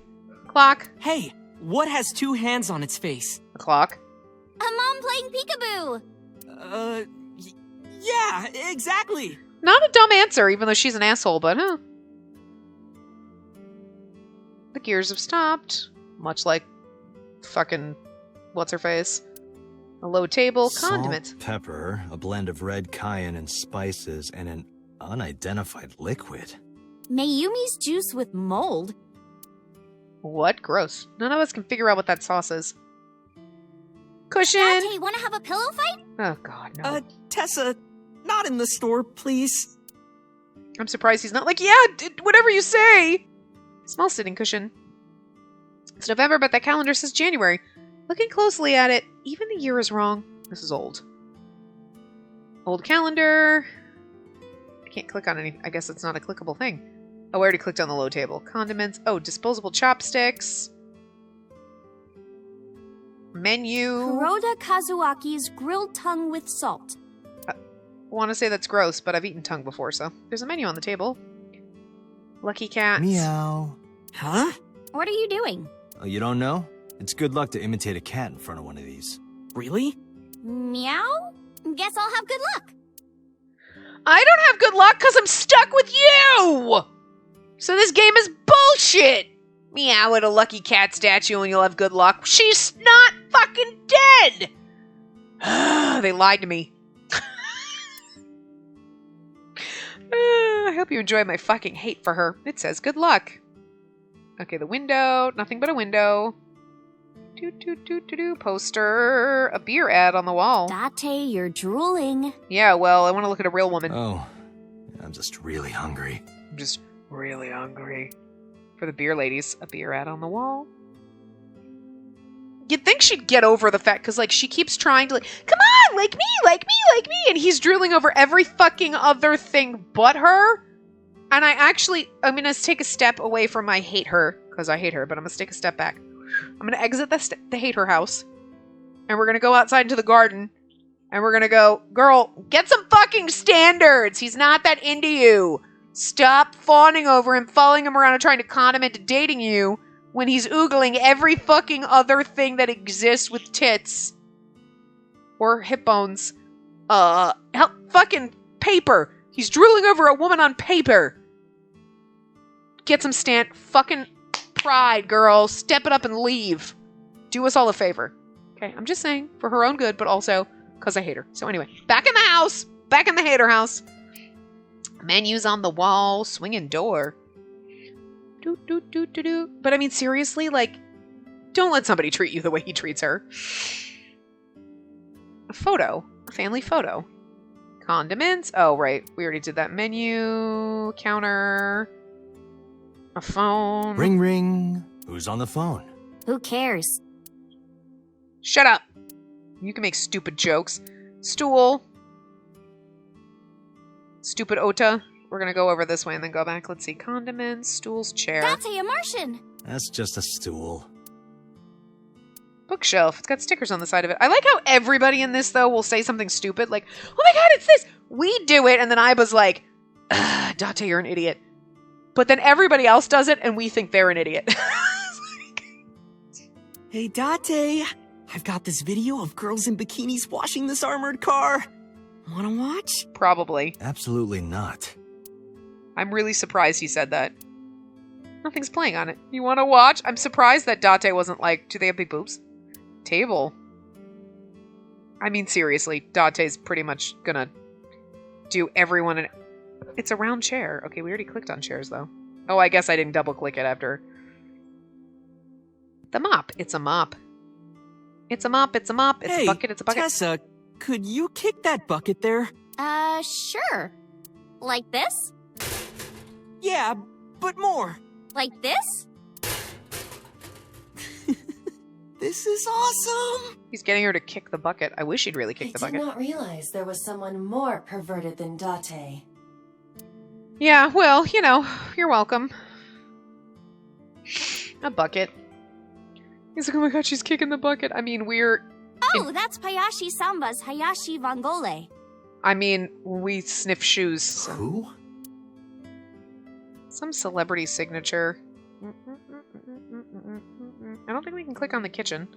Clock. Hey, what has two hands on its face? A clock. A mom playing peekaboo. Yeah, exactly. Not a dumb answer, even though she's an asshole, but huh. The gears have stopped. Much like fucking what's-her-face. A low table, condiments. Salt, pepper, a blend of red cayenne and spices, and an unidentified liquid. Mayumi's juice with mold. What? Gross. None of us can figure out what that sauce is. Cushion! Date, wanna have a pillow fight? Oh god, no. Tessa, not in the store, please. I'm surprised he's not like, yeah, whatever you say! Small sitting cushion. It's November, but that calendar says January. Looking closely at it, even the year is wrong. This is old. Old calendar. I can't click on any. I guess it's not a clickable thing. Oh, I already clicked on the low table. Condiments. Oh, disposable chopsticks. Menu. Kuroda Kazuaki's grilled tongue with salt. I want to say that's gross, but I've eaten tongue before, so. There's a menu on the table. Lucky Cat. Meow. Huh? What are you doing? Oh, you don't know? It's good luck to imitate a cat in front of one of these. Really? Meow? Guess I'll have good luck. I don't have good luck because I'm stuck with you! So this game is bullshit! Meow at a lucky cat statue and you'll have good luck. She's not fucking dead! They lied to me. I hope you enjoy my fucking hate for her. It says good luck. Okay, the window. Nothing but a window. Poster. A beer ad on the wall. Date, you're drooling. Yeah, well, I want to look at a real woman. Oh, I'm just really hungry. I'm just really hungry. For the beer ladies, a beer ad on the wall. You'd think she'd get over the fact, because, like, she keeps trying to, like, come on, like me, like me, like me, and he's drooling over every fucking other thing but her. And I'm going to take a step away from I hate her, because I hate her, but I'm going to take a step back. I'm gonna exit the hate her house. And we're gonna go outside into the garden. And we're gonna go, girl, get some fucking standards. He's not that into you. Stop fawning over him, following him around and trying to con him into dating you when he's oogling every fucking other thing that exists with tits. Or hip bones. Fucking paper. He's drooling over a woman on paper. Get some fucking pride, girl. Step it up and leave. Do us all a favor. Okay, I'm just saying, for her own good, but also because I hate her. So anyway, back in the house. Back in the hater house. Menus on the wall. Swinging door. Do. But I mean, seriously, like, don't let somebody treat you the way he treats her. A photo. A family photo. Condiments. Oh, right. We already did that. Menu. Counter. A phone. Ring, ring. Who's on the phone? Who cares? Shut up. You can make stupid jokes. Stool. Stupid Ota. We're gonna go over this way and then go back. Let's see. Condiments. Stools. Chair. That's a Martian. That's just a stool. Bookshelf. It's got stickers on the side of it. I like how everybody in this, though, will say something stupid. Like, oh my god, it's this. We do it. And then Iba's like, Date, you're an idiot. But then everybody else does it, and we think they're an idiot. Hey, Date. I've got this video of girls in bikinis washing this armored car. Wanna watch? Probably. Absolutely not. I'm really surprised he said that. Nothing's playing on it. You want to watch? I'm surprised that Date wasn't like, do they have big boobs? Table. I mean, seriously, Date's pretty much gonna do everyone in... It's a round chair. Okay, we already clicked on chairs, though. Oh, I guess I didn't double-click it after. The mop. It's a mop. It's a mop. It's a mop. It's a bucket. It's a bucket. Tessa, could you kick that bucket there? Sure. Like this? Yeah, but more. Like this? This is awesome! He's getting her to kick the bucket. I wish he'd really kick the I did bucket. not realize there was someone more perverted than Date. Yeah, well, you know, you're welcome. A bucket. He's like, oh my god, she's kicking the bucket. I mean, Oh, that's Payashi Samba's Hayashi Vangole. I mean, we sniff shoes. So. Who? Some celebrity signature. I don't think we can click on the kitchen.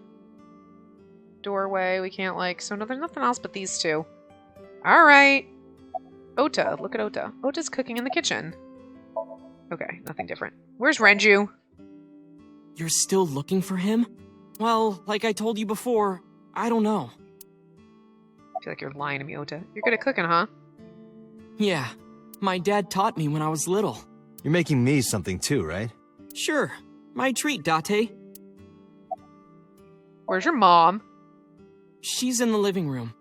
Doorway, we can't like... So no, there's nothing else but these two. Alright. Ota, look at Ota. Ota's cooking in the kitchen. Okay, nothing different. Where's Renju? You're still looking for him? Well, like I told you before, I don't know. I feel like you're lying to me, Ota. You're good at cooking, huh? Yeah, my dad taught me when I was little. You're making me something too, right? Sure, my treat, Date. Where's your mom? She's in the living room.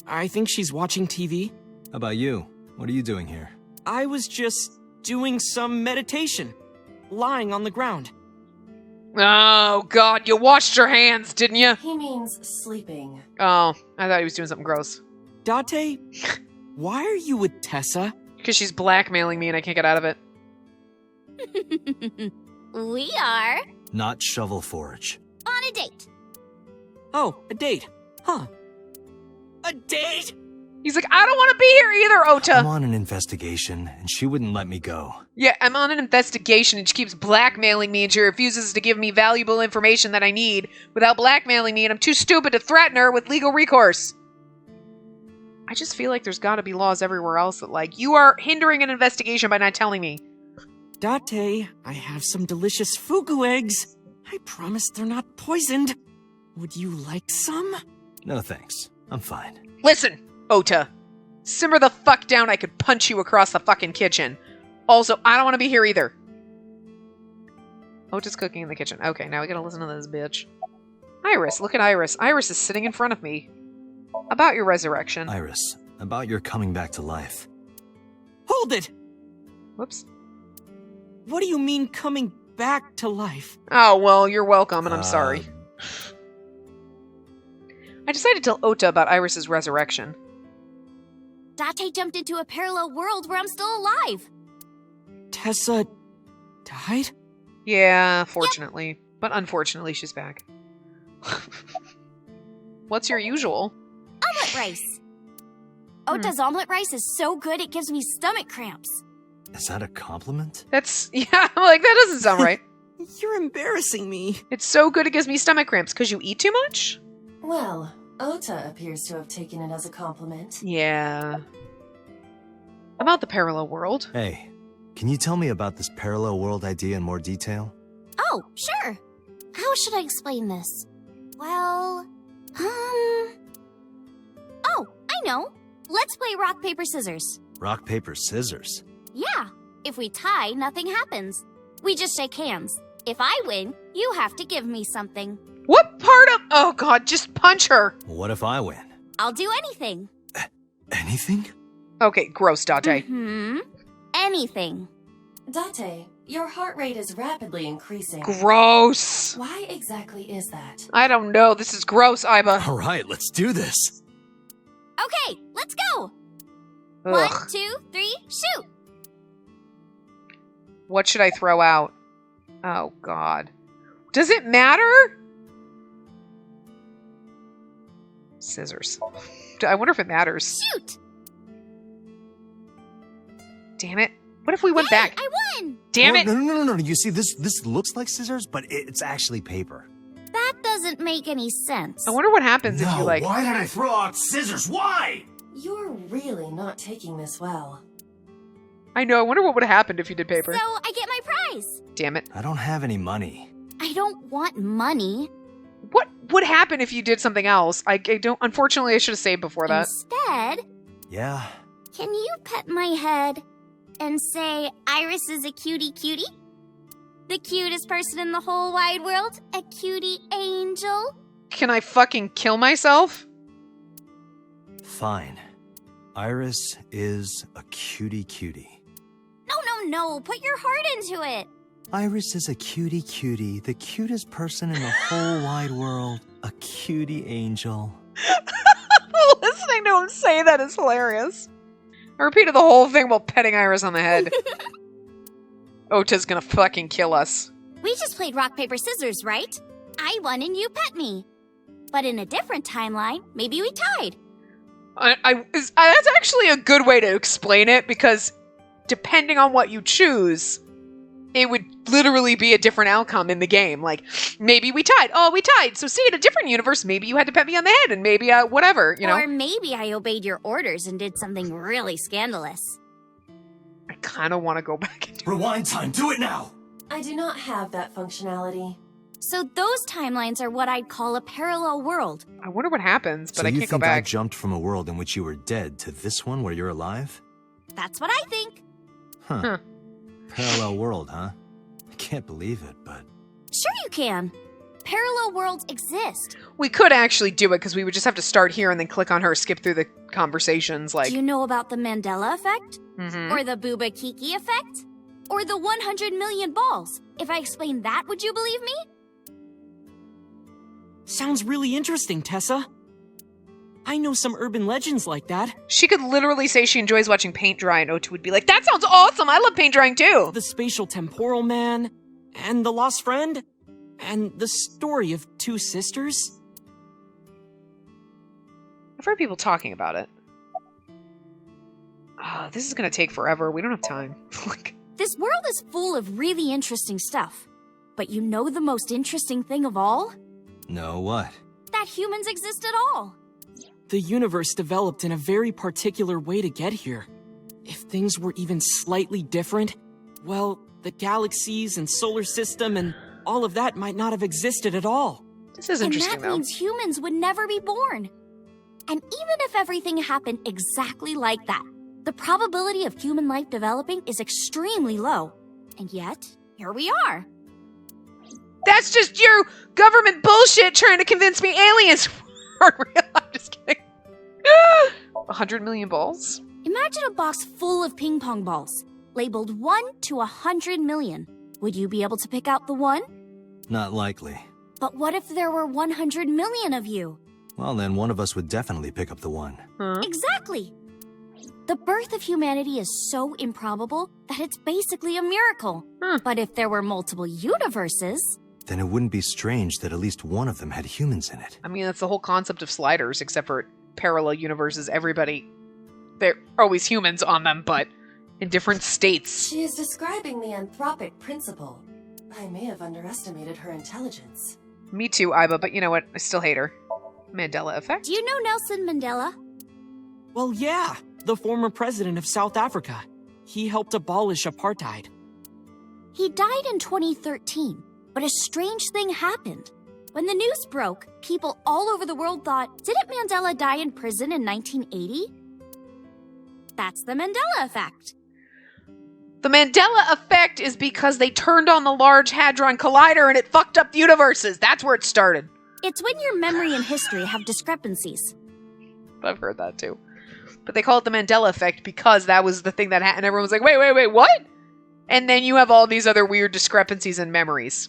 I think she's watching TV. How about you? What are you doing here? I was just doing some meditation, lying on the ground. Oh, God, you washed your hands, didn't you? He means sleeping. Oh, I thought he was doing something gross. Date, why are you with Tessa? Because she's blackmailing me and I can't get out of it. We are Not Shovel Forge. on a date. Oh, a date. Huh. A date? He's like, I don't want to be here either, Ota. I'm on an investigation, and she wouldn't let me go. Yeah, I'm on an investigation and she keeps blackmailing me and she refuses to give me valuable information that I need without blackmailing me and I'm too stupid to threaten her with legal recourse. I just feel like there's got to be laws everywhere else that like, you are hindering an investigation by not telling me. Date, I have some delicious fugu eggs. I promise they're not poisoned. Would you like some? No thanks. I'm fine. Listen, Ota. Simmer the fuck down, I could punch you across the fucking kitchen. Also, I don't want to be here either. Ota's cooking in the kitchen. Okay, now we gotta listen to this bitch. Iris, look at Iris. Iris is sitting in front of me. About your resurrection. Iris, about your coming back to life. Hold it! Whoops. What do you mean coming back to life? Oh, well, you're welcome, and I'm sorry. I decided to tell Ota about Iris's resurrection. Date jumped into a parallel world where I'm still alive. Tessa died? Yeah, fortunately. But unfortunately, she's back. What's your usual? Omelet rice. Ota's omelet rice is so good it gives me stomach cramps. Is that a compliment? That's, yeah, I'm like, that doesn't sound right. You're embarrassing me. It's so good it gives me stomach cramps because you eat too much? Well, Ota appears to have taken it as a compliment. Yeah. About the parallel world. Hey, can you tell me about this parallel world idea in more detail? Oh, sure. How should I explain this? Well, oh, I know. Let's play rock, paper, scissors. Rock, paper, scissors. Yeah. If we tie, nothing happens. We just shake hands. If I win, you have to give me something. What part of... Oh, God, just punch her. What if I win? I'll do anything. Anything? Okay, gross, Date. Anything. Date, your heart rate is rapidly increasing. Gross. Why exactly is that? I don't know. This is gross, Iba. All right, let's do this. Okay, let's go. Ugh. 1, 2, 3, shoot. What should I throw out? Oh, God. Does it matter? Scissors. I wonder if it matters. Shoot. Damn it. What if we went Yay, back? I won. Damn Oh, it. No. You see, this looks like scissors, but it's actually paper. That doesn't make any sense. I wonder what happens if you, like... why did I throw out scissors? Why? You're really not taking this well. I know. I wonder what would have happened if you did paper. So I get my prize. Damn it. I don't have any money. I don't want money. What would happen if you did something else? I don't... Unfortunately, I should have saved before that. Instead, Yeah. can you pet my head and say Iris is a cutie cutie? The cutest person in the whole wide world? A cutie angel? Can I fucking kill myself? Fine. Iris is a cutie. No. Put your heart into it. Iris is a cutie, the cutest person in the whole wide world. A cutie angel. Listening to him say that is hilarious. I repeated the whole thing while petting Iris on the head. Ota's gonna fucking kill us. We just played rock, paper, scissors, right? I won and you pet me. But in a different timeline, maybe we tied. That's actually a good way to explain it, because depending on what you choose, it would literally be a different outcome in the game. Like, maybe we tied. Oh, we tied. So see, in a different universe, maybe you had to pet me on the head, and maybe whatever, you know? Or maybe I obeyed your orders and did something really scandalous. I kind of want to go back and Rewind time, do it now! I do not have that functionality. So those timelines are what I'd call a parallel world. I wonder what happens, but So I you can't go think I back. jumped from a world in which you were dead to this one where you're alive? That's what I think. Huh. Parallel world, huh? I can't believe it, but... Sure you can. Parallel worlds exist. We could actually do it, because we would just have to start here and then click on her, skip through the conversations, like... Do you know about the Mandela effect? Mhm. Or the Booba Kiki effect? Or the 100 million balls? If I explain that, would you believe me? Sounds really interesting, Tessa. I know some urban legends like that. She could literally say she enjoys watching paint dry, and Ota would be like, that sounds awesome! I love paint drying too! The spatial temporal man, and the lost friend, and the story of two sisters. I've heard people talking about it. This is gonna take forever. We don't have time. This world is full of really interesting stuff. But you know the most interesting thing of all? No, what? That humans exist at all. The universe developed in a very particular way to get here. If things were even slightly different, well, the galaxies and solar system and all of that might not have existed at all. This is And interesting, that though. means humans would never be born. And even if everything happened exactly like that, the probability of human life developing is extremely low. And yet, here we are. That's just your government bullshit trying to convince me aliens aren't real. I'm just kidding. 100 million balls? Imagine a box full of ping pong balls, labeled 1 to 100 million. Would you be able to pick out the one? Not likely. But what if there were 100 million of you? Well, then one of us would definitely pick up the one. Huh? Exactly. The birth of humanity is so improbable that it's basically a miracle. Huh. But if there were multiple universes, then it wouldn't be strange that at least one of them had humans in it. I mean, that's the whole concept of sliders, except for parallel universes. Everybody, they're always humans on them, but in different states. She is describing the anthropic principle. I may have underestimated her intelligence. Me too, Iba, but you know what? I still hate her. Mandela effect? Do you know Nelson Mandela? Well, yeah, the former president of South Africa. He helped abolish apartheid. He died in 2013, but a strange thing happened. When the news broke, people all over the world thought, didn't Mandela die in prison in 1980? That's the Mandela effect. The Mandela effect is because they turned on the Large Hadron Collider and it fucked up the universes. That's where it started. It's when your memory and history have discrepancies. I've heard that too. But they call it the Mandela effect because that was the thing that happened. Everyone was like, wait, what? And then you have all these other weird discrepancies in memories.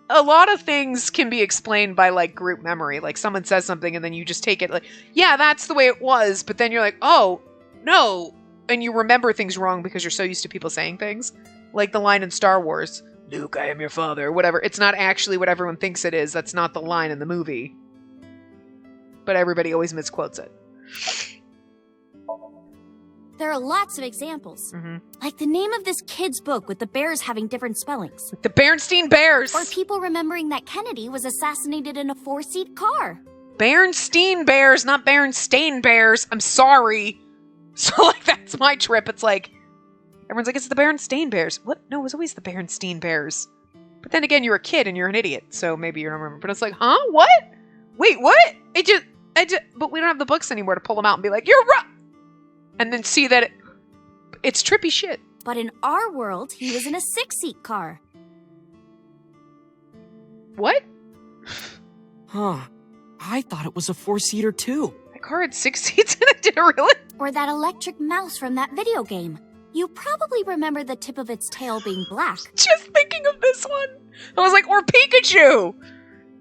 A lot of things can be explained by, like, group memory. Like, someone says something and then you just take it like, yeah, that's the way it was. But then you're like, oh, no. And you remember things wrong because you're so used to people saying things. Like the line in Star Wars, Luke, I am your father, or whatever. It's not actually what everyone thinks it is. That's not the line in the movie. But everybody always misquotes it. There are lots of examples. Mm-hmm. Like the name of this kid's book with the bears having different spellings. The Bernstein Bears! Or people remembering that Kennedy was assassinated in a 4-seat car. Bernstein Bears, not Berenstain Bears. I'm sorry. So, like, that's my trip. It's like, everyone's like, it's the Berenstain Bears. What? No, it was always the Bernstein Bears. But then again, you're a kid and you're an idiot, so maybe you don't remember. But it's like, huh? What? Wait, what? But we don't have the books anymore to pull them out and be like, you're right! And then see that it's trippy shit. But in our world, he was in a 6-seat car. What? Huh. I thought it was a 4-seater too. My car had 6 seats in it, did it really? Or that electric mouse from that video game. You probably remember the tip of its tail being black. Just thinking of this one. I was like, or Pikachu!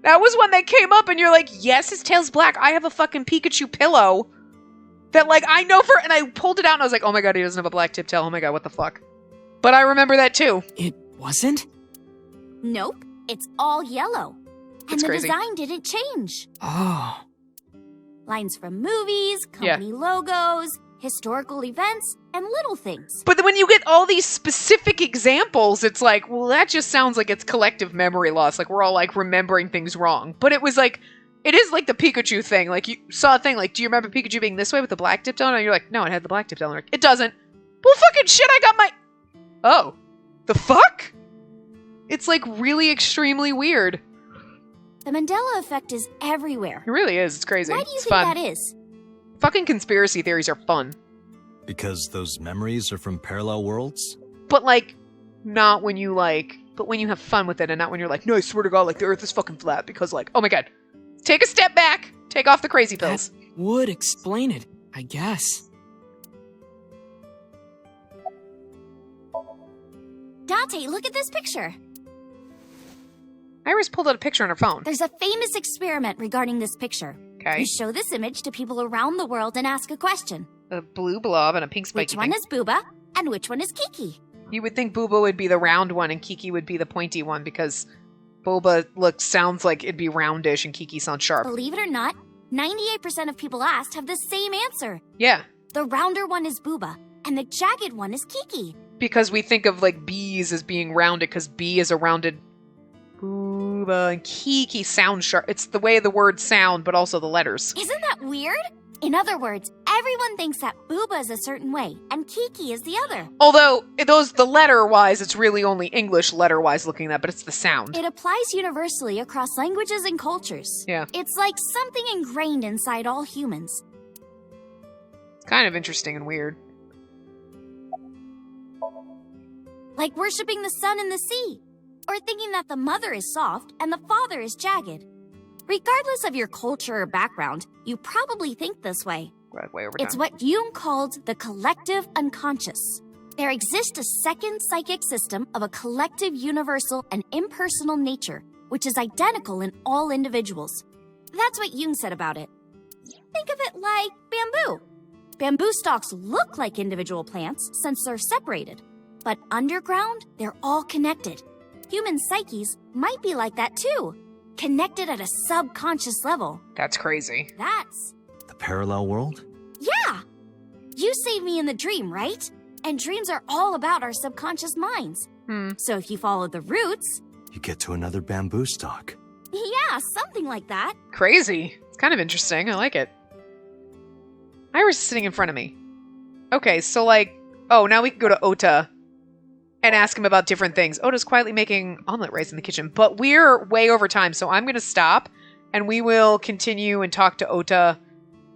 That was when they came up and you're like, yes, his tail's black. I have a fucking Pikachu pillow. That, like, I know for... And I pulled it out and I was like, oh my god, he doesn't have a black tip tail. Oh my god, what the fuck? But I remember that too. It wasn't? Nope, it's all yellow. And That's the crazy. design didn't change. Oh. Lines from movies, company logos, historical events, and little things. But then when you get all these specific examples, it's like, well, that just sounds like it's collective memory loss. Like, we're all, like, remembering things wrong. But it was like... It is like the Pikachu thing. Like, you saw a thing, like, do you remember Pikachu being this way with the black tip tail? And you're like, no, it had the black tip tail. And you're like, it doesn't. Well, fucking shit, I got my... Oh. The fuck? It's, like, really extremely weird. The Mandela effect is everywhere. It really is. It's crazy. Why do you It's think fun. that is? Fucking conspiracy theories are fun. Because those memories are from parallel worlds? But, like, not when you, like... But when you have fun with it and not when you're like, no, I swear to God, like, the earth is fucking flat. Because, like, oh my god. Take a step back. Take off the crazy pills. That would explain it, I guess. Dante, look at this picture. Iris pulled out a picture on her phone. There's a famous experiment regarding this picture. Okay. You show this image to people around the world and ask a question. A blue blob and a pink spiky Which one thing. is Booba and which one is Kiki? You would think Booba would be the round one and Kiki would be the pointy one because Boba sounds like it'd be roundish and Kiki sounds sharp. Believe it or not, 98% of people asked have the same answer. Yeah, The rounder one is Booba, and the jagged one is Kiki. because we think of like bees as being rounded because B is a rounded Booba and Kiki sound sharp. It's the way the words sound, but also the letters. Isn't that weird? In other words, everyone thinks that Booba is a certain way, and Kiki is the other. Although, the letter-wise, it's really only English letter-wise looking at that, but it's the sound. It applies universally across languages and cultures. Yeah. It's like something ingrained inside all humans. It's kind of interesting and weird. Like worshipping the sun and the sea, or thinking that the mother is soft and the father is jagged. Regardless of your culture or background, you probably think this way. Right, way over It's time. what Jung called the collective unconscious. There exists a second psychic system of a collective, universal, and impersonal nature, which is identical in all individuals. That's what Jung said about it. Think of it like bamboo. Bamboo stalks look like individual plants since they're separated, but underground, they're all connected. Human psyches might be like that too, connected at a subconscious level. That's crazy. That's... The parallel world? Yeah! You saved me in the dream, right? And dreams are all about our subconscious minds. So if you follow the roots... You get to another bamboo stalk. Yeah, something like that. Crazy. It's kind of interesting. I like it. Iris is sitting in front of me. Okay, so like... Oh, now we can go to Ota and ask him about different things. Ota's quietly making omelet rice in the kitchen, but we're way over time, so I'm going to stop, and we will continue and talk to Ota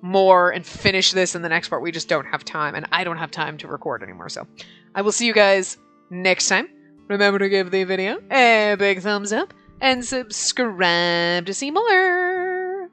more and finish this in the next part. We just don't have time, and I don't have time to record anymore, so I will see you guys next time. Remember to give the video a big thumbs up and subscribe to see more.